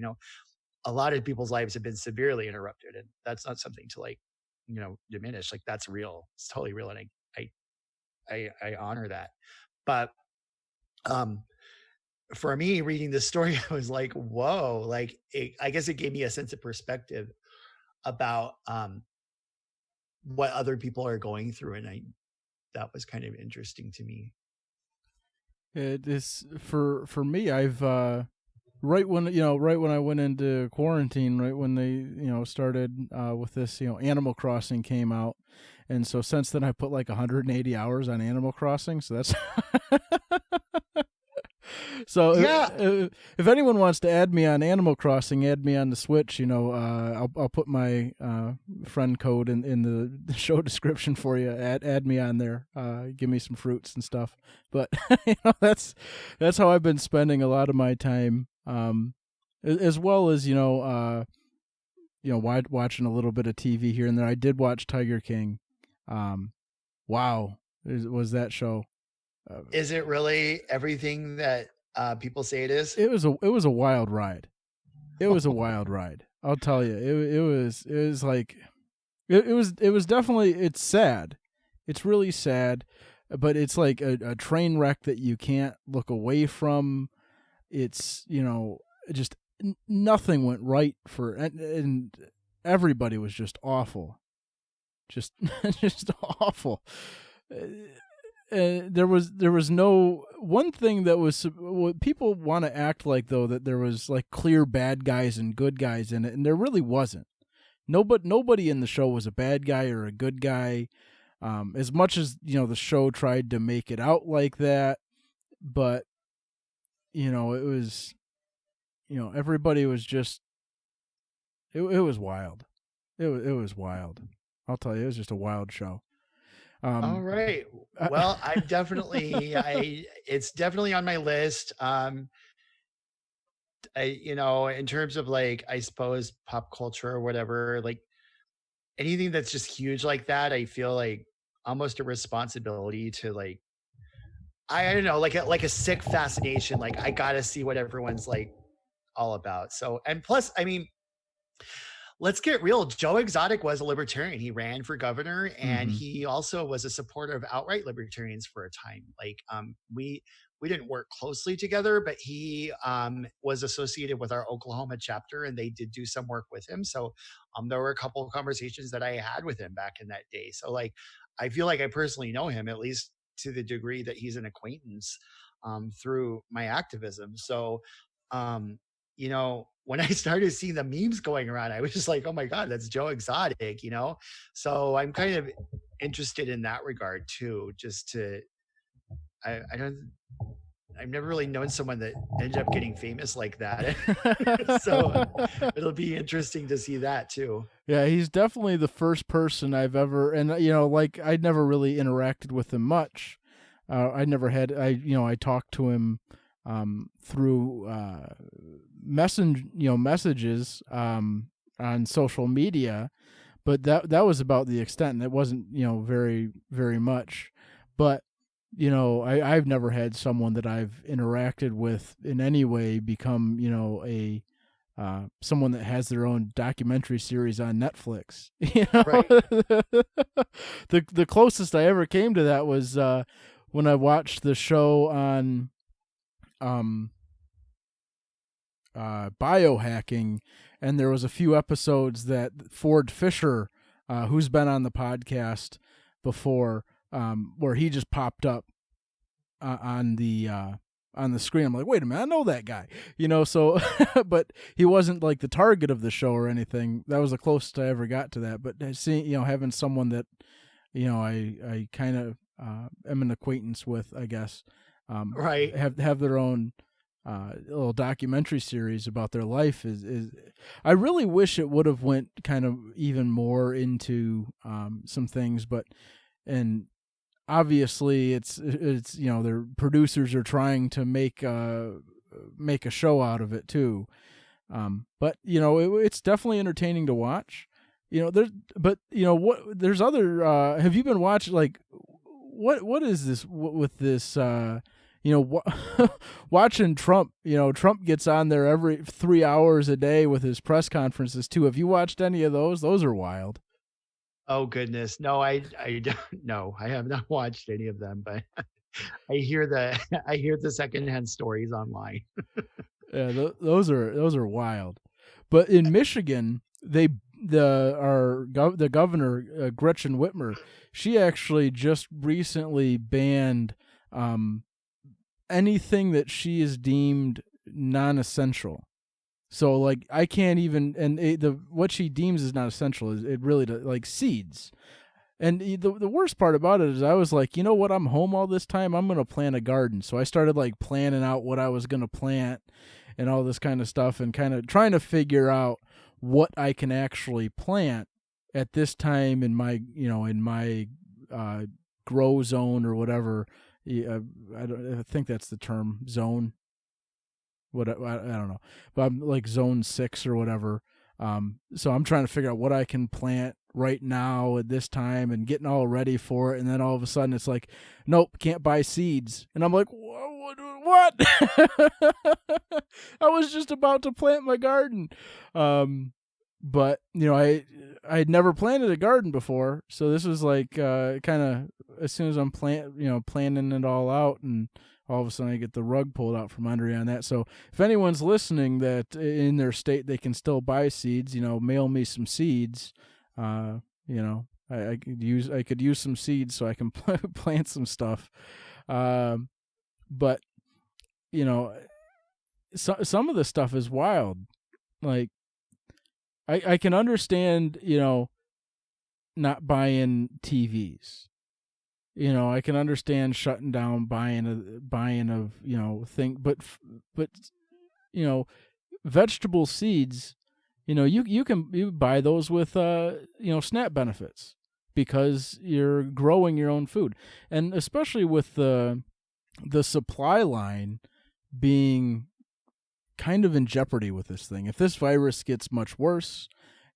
a lot of people's lives have been severely interrupted, and that's not something to like diminish. Like, that's real. It's totally real, and I I honor that. But um for me, reading this story, I was like, whoa, like, I guess it gave me a sense of perspective about, what other people are going through, and I that was kind of interesting to me. It is for me. right when I went into quarantine, right when they started with this, Animal Crossing came out, and so since then I put like 180 hours on Animal Crossing. So that's so Yeah. if anyone wants to add me on Animal Crossing, add me on the Switch. I'll put my friend code in the show description for you. Add me on there. Give me some fruits and stuff. But that's how I've been spending a lot of my time. As well as watching a little bit of TV here and there. I did watch Tiger King. Wow, was that show? Is it really everything that people say it is? It was a wild ride. It was a wild ride. I'll tell you. It was like it was definitely, it's sad. It's really sad, but it's like a train wreck that you can't look away from. It's just nothing went right and everybody was just awful. Just awful. There was no one thing that was what people want to act like, though, that there was like clear bad guys and good guys in it, and there really wasn't. Nobody in the show was a bad guy or a good guy, as much as the show tried to make it out like that. But it was everybody was just it was wild. It was wild. I'll tell you, it was just a wild show. All right. Well, it's definitely on my list. In terms of like, I suppose pop culture or whatever, like anything that's just huge like that, I feel like almost a responsibility to like, I don't know, like a sick fascination. Like I gotta see what everyone's like all about. So, and plus, I mean, let's get real. Joe Exotic was a libertarian. He ran for governor, and he also was a supporter of outright libertarians for a time. Like, we didn't work closely together, but he was associated with our Oklahoma chapter, and they did do some work with him. So there were a couple of conversations that I had with him back in that day. So like, I feel like I personally know him, at least to the degree that he's an acquaintance through my activism. So, when I started seeing the memes going around, I was just like, oh my God, that's Joe Exotic, So I'm kind of interested in that regard too, I've never really known someone that ended up getting famous like that. So it'll be interesting to see that too. Yeah, he's definitely the first person I've ever, and like I'd never really interacted with him much. I never had, I talked to him through messages on social media, but that was about the extent, and it wasn't very, very much. But I've never had someone that I've interacted with in any way become a someone that has their own documentary series on Netflix. Right. The closest I ever came to that was when I watched the show on biohacking, and there was a few episodes that Ford Fisher, who's been on the podcast before, where he just popped up on the screen. I'm like, wait a minute, I know that guy, so but he wasn't like the target of the show or anything. That was the closest I ever got to that. But seeing, having someone that I kind of am an acquaintance with, I guess, right, have their own little documentary series about their life is I really wish it would have went kind of even more into some things, and obviously it's their producers are trying to make a show out of it too, but it's definitely entertaining to watch. There's other have you been watching, like, what is this with this watching Trump? Trump gets on there every 3 hours a day with his press conferences too. Have you watched any of those? Those are wild. Oh goodness. No, I don't know. I have not watched any of them, but I hear the secondhand stories online. Yeah, those are wild. But in Michigan, the governor, Gretchen Whitmer, she actually just recently banned anything that she is deemed non-essential. So like I can't even, and what she deems as not essential is it really like seeds. And the worst part about it is I was like, you know what? I'm home all this time. I'm going to plant a garden. So I started like planning out what I was going to plant and all this kind of stuff and kind of trying to figure out what I can actually plant at this time in my, grow zone or whatever. I think that's the term, zone. What I don't know, but I'm like zone 6 or whatever. So I'm trying to figure out what I can plant right now at this time and getting all ready for it. And then all of a sudden it's like, nope, can't buy seeds. And I'm like, what? I was just about to plant my garden. But I'd never planted a garden before. So this was like, kind of as soon as I'm planning it all out, and all of a sudden I get the rug pulled out from under you on that. So if anyone's listening that in their state they can still buy seeds, mail me some seeds. I could use some seeds so I can plant some stuff. But some of the stuff is wild. Like I can understand, not buying TVs. I can understand shutting down buying of thing, but vegetable seeds, you can buy those with SNAP benefits because you're growing your own food, and especially with the supply line being kind of in jeopardy with this thing. If this virus gets much worse,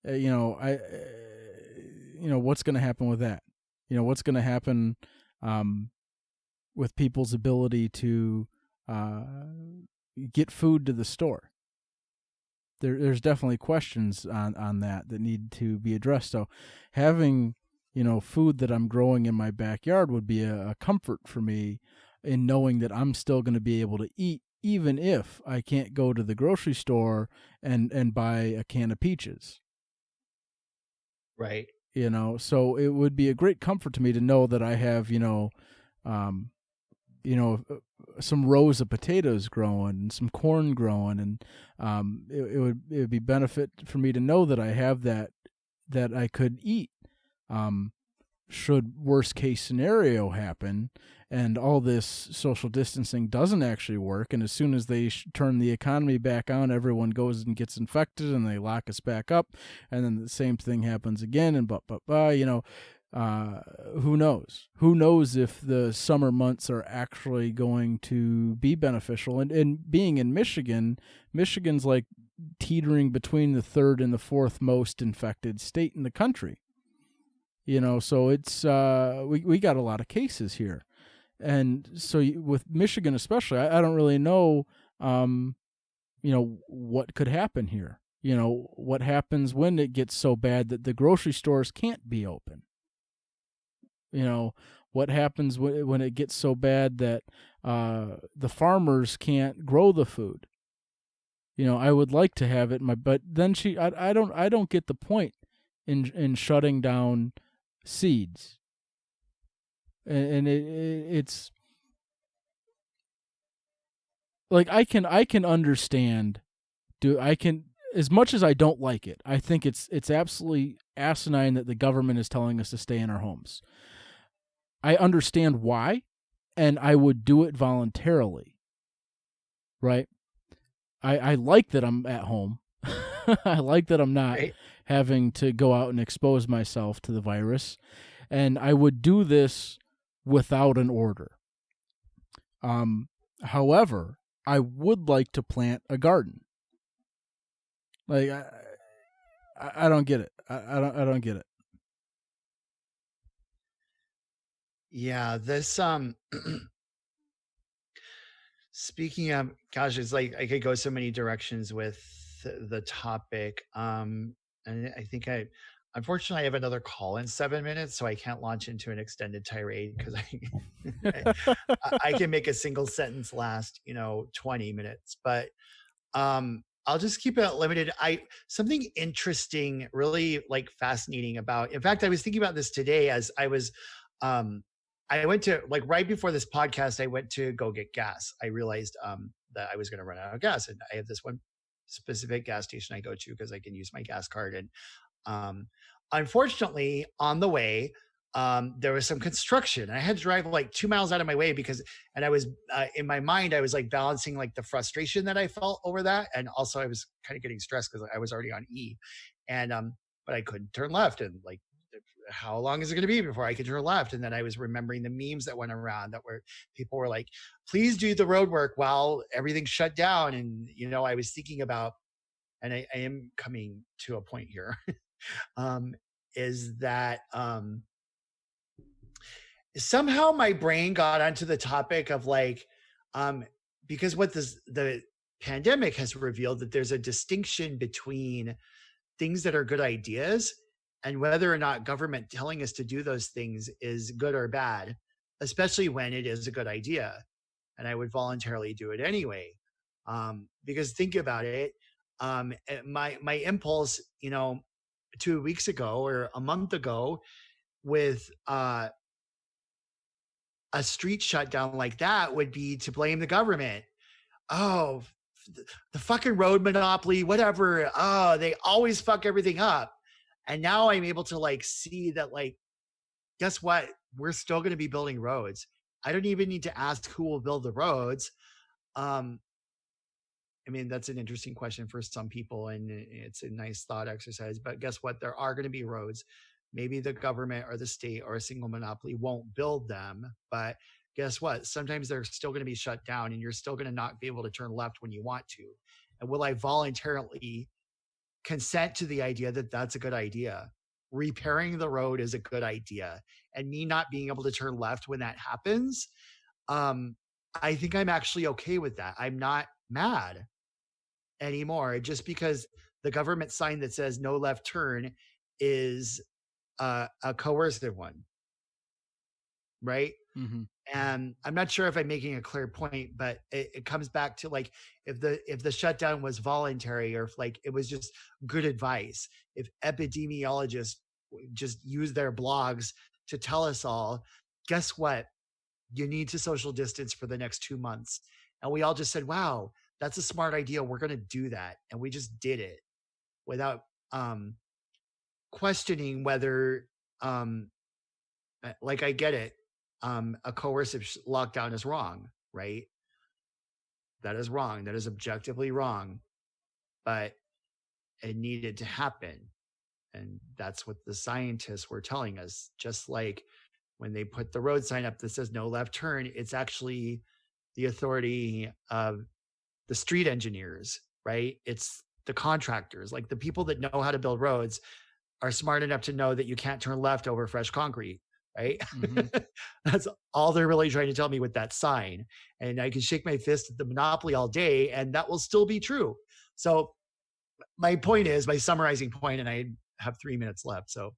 what's going to happen with that? What's going to happen with people's ability to get food to the store? There's definitely questions on that need to be addressed. So having, food that I'm growing in my backyard would be a comfort for me in knowing that I'm still going to be able to eat, even if I can't go to the grocery store and buy a can of peaches. Right. So it would be a great comfort to me to know that I have, some rows of potatoes growing and some corn growing, and it would be benefit for me to know that I have that I could eat. Should worst case scenario happen and all this social distancing doesn't actually work, and as soon as they turn the economy back on, everyone goes and gets infected and they lock us back up, and then the same thing happens again, and who knows if the summer months are actually going to be beneficial. And being in Michigan's like teetering between the third and the fourth most infected state in the country. So it's we got a lot of cases here, and so with Michigan especially, I don't really know, what could happen here. What happens when it gets so bad that the grocery stores can't be open. What happens when it gets so bad that the farmers can't grow the food. I would like to have it, but then I don't get the point in shutting down seeds, and it's like I can understand. As much as I don't like it, I think it's absolutely asinine that the government is telling us to stay in our homes. I understand why, and I would do it voluntarily. Right? I like that I'm at home. I like that I'm not having to go out and expose myself to the virus, and I would do this without an order. However, I would like to plant a garden. Like I don't get it. I don't get it. Yeah, this speaking of, gosh, it's like I could go so many directions with the topic. And I think unfortunately I have another call in 7 minutes, so I can't launch into an extended tirade because I can make a single sentence last 20 minutes, but I'll just keep it limited. Something interesting, really like fascinating about, in fact, I was thinking about this today as I was I went to, like, right before this podcast, I went to go get gas. I realized that I was going to run out of gas. And I have this one specific gas station I go to because I can use my gas card. And unfortunately, on the way, there was some construction. I had to drive like 2 miles out of my way and I was in my mind, I was like balancing like the frustration that I felt over that. And also I was kind of getting stressed because I was already on E. And, but I couldn't turn left. And like, how long is it going to be before I can turn left? And then I was remembering the memes that went around that were people were like, please do the road work while everything's shut down. And, I was thinking about, and I am coming to a point here, is that somehow my brain got onto the topic of like, because what the pandemic has revealed that there's a distinction between things that are good ideas and whether or not government telling us to do those things is good or bad, especially when it is a good idea. And I would voluntarily do it anyway. Because think about it, my impulse, 2 weeks ago or a month ago with a street shutdown like that would be to blame the government. Oh, the fucking road monopoly, whatever. Oh, they always fuck everything up. And now I'm able to like see that, like, guess what? We're still going to be building roads. I don't even need to ask who will build the roads. I mean, that's an interesting question for some people, and it's a nice thought exercise. But guess what? There are going to be roads. Maybe the government or the state or a single monopoly won't build them, but guess what? Sometimes they're still going to be shut down, and you're still going to not be able to turn left when you want to. And will I voluntarily consent to the idea that that's a good idea? Repairing the road is a good idea, and me not being able to turn left when that happens, I think I'm actually okay with that. I'm not mad anymore, just because the government sign that says no left turn is a coercive one, right? Mm-hmm. And I'm not sure if I'm making a clear point, but it comes back to like, if the shutdown was voluntary, or if like it was just good advice, if epidemiologists just use their blogs to tell us all, guess what? You need to social distance for the next 2 months. And we all just said, wow, that's a smart idea. We're going to do that. And we just did it without questioning whether, like, I get it. A coercive lockdown is wrong, right? That is wrong. That is objectively wrong. But it needed to happen. And that's what the scientists were telling us. Just like when they put the road sign up that says no left turn, it's actually the authority of the street engineers, right? It's the contractors, like the people that know how to build roads are smart enough to know that you can't turn left over fresh concrete, right? Mm-hmm. That's all they're really trying to tell me with that sign. And I can shake my fist at the monopoly all day and that will still be true. So my point is, my summarizing point, and I have 3 minutes left, so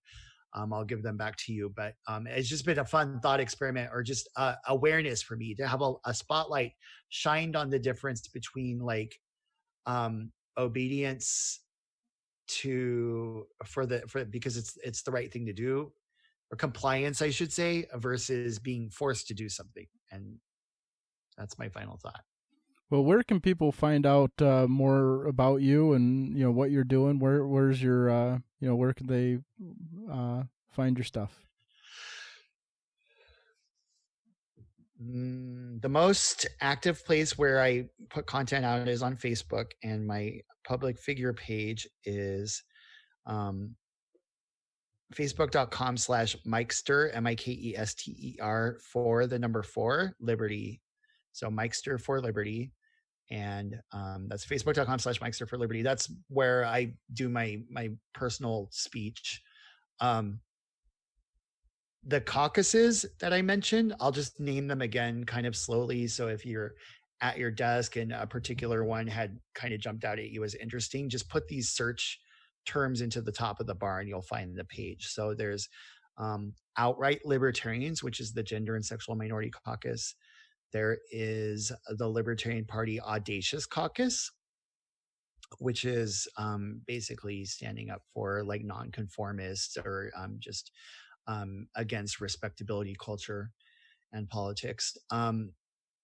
I'll give them back to you. But it's just been a fun thought experiment, or just awareness for me to have a spotlight shined on the difference between like obedience because it's the right thing to do, or compliance, I should say, versus being forced to do something. And that's my final thought. Well, where can people find out more about you and what you're doing? Where's your where can they find your stuff? The most active place where I put content out is on Facebook, and my public figure page is facebook.com/Mikester, Mikester, for the number 4 Liberty. So Mikester for Liberty. And that's facebook.com/Mikester for Liberty. That's where I do my personal speech. The caucuses that I mentioned, I'll just name them again kind of slowly. So if you're at your desk and a particular one had kind of jumped out at you as interesting, just put these search terms into the top of the bar and you'll find the page. So there's Outright Libertarians, which is the Gender and Sexual Minority Caucus. There is the Libertarian Party Audacious Caucus, which is basically standing up for like nonconformists, or just against respectability culture and politics.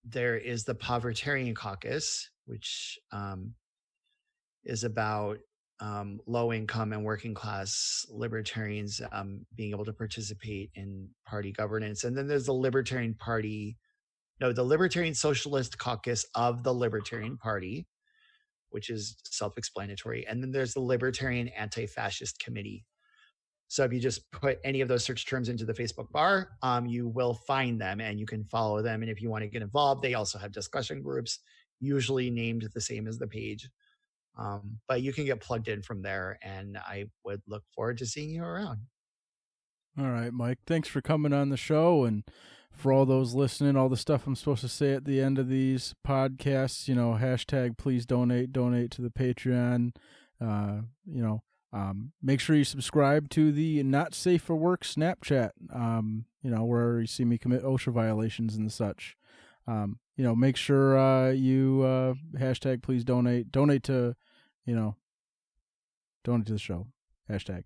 there is the Povertarian Caucus, which is about low income and working class libertarians being able to participate in party governance. And then there's the Libertarian Party, no, the Libertarian Socialist Caucus of the Libertarian Party, which is self-explanatory. And then there's the Libertarian Anti-Fascist Committee. So if you just put any of those search terms into the Facebook bar, you will find them and you can follow them. And if you want to get involved, they also have discussion groups, usually named the same as the page. But you can get plugged in from there, and I would look forward to seeing you around. All right, Mike. Thanks for coming on the show, and for all those listening, all the stuff I'm supposed to say at the end of these podcasts, hashtag please donate to the Patreon. Make sure you subscribe to the Not Safe for Work Snapchat, where you see me commit OSHA violations and such. Make sure you hashtag please donate to, donate to the show. Hashtag.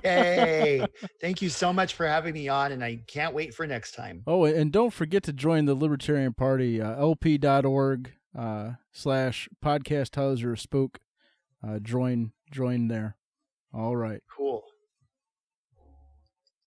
Hey, thank you so much for having me on, and I can't wait for next time. Oh, and don't forget to join the Libertarian Party, lp.org /podcast Hauser Spook. Join there. All right. Cool.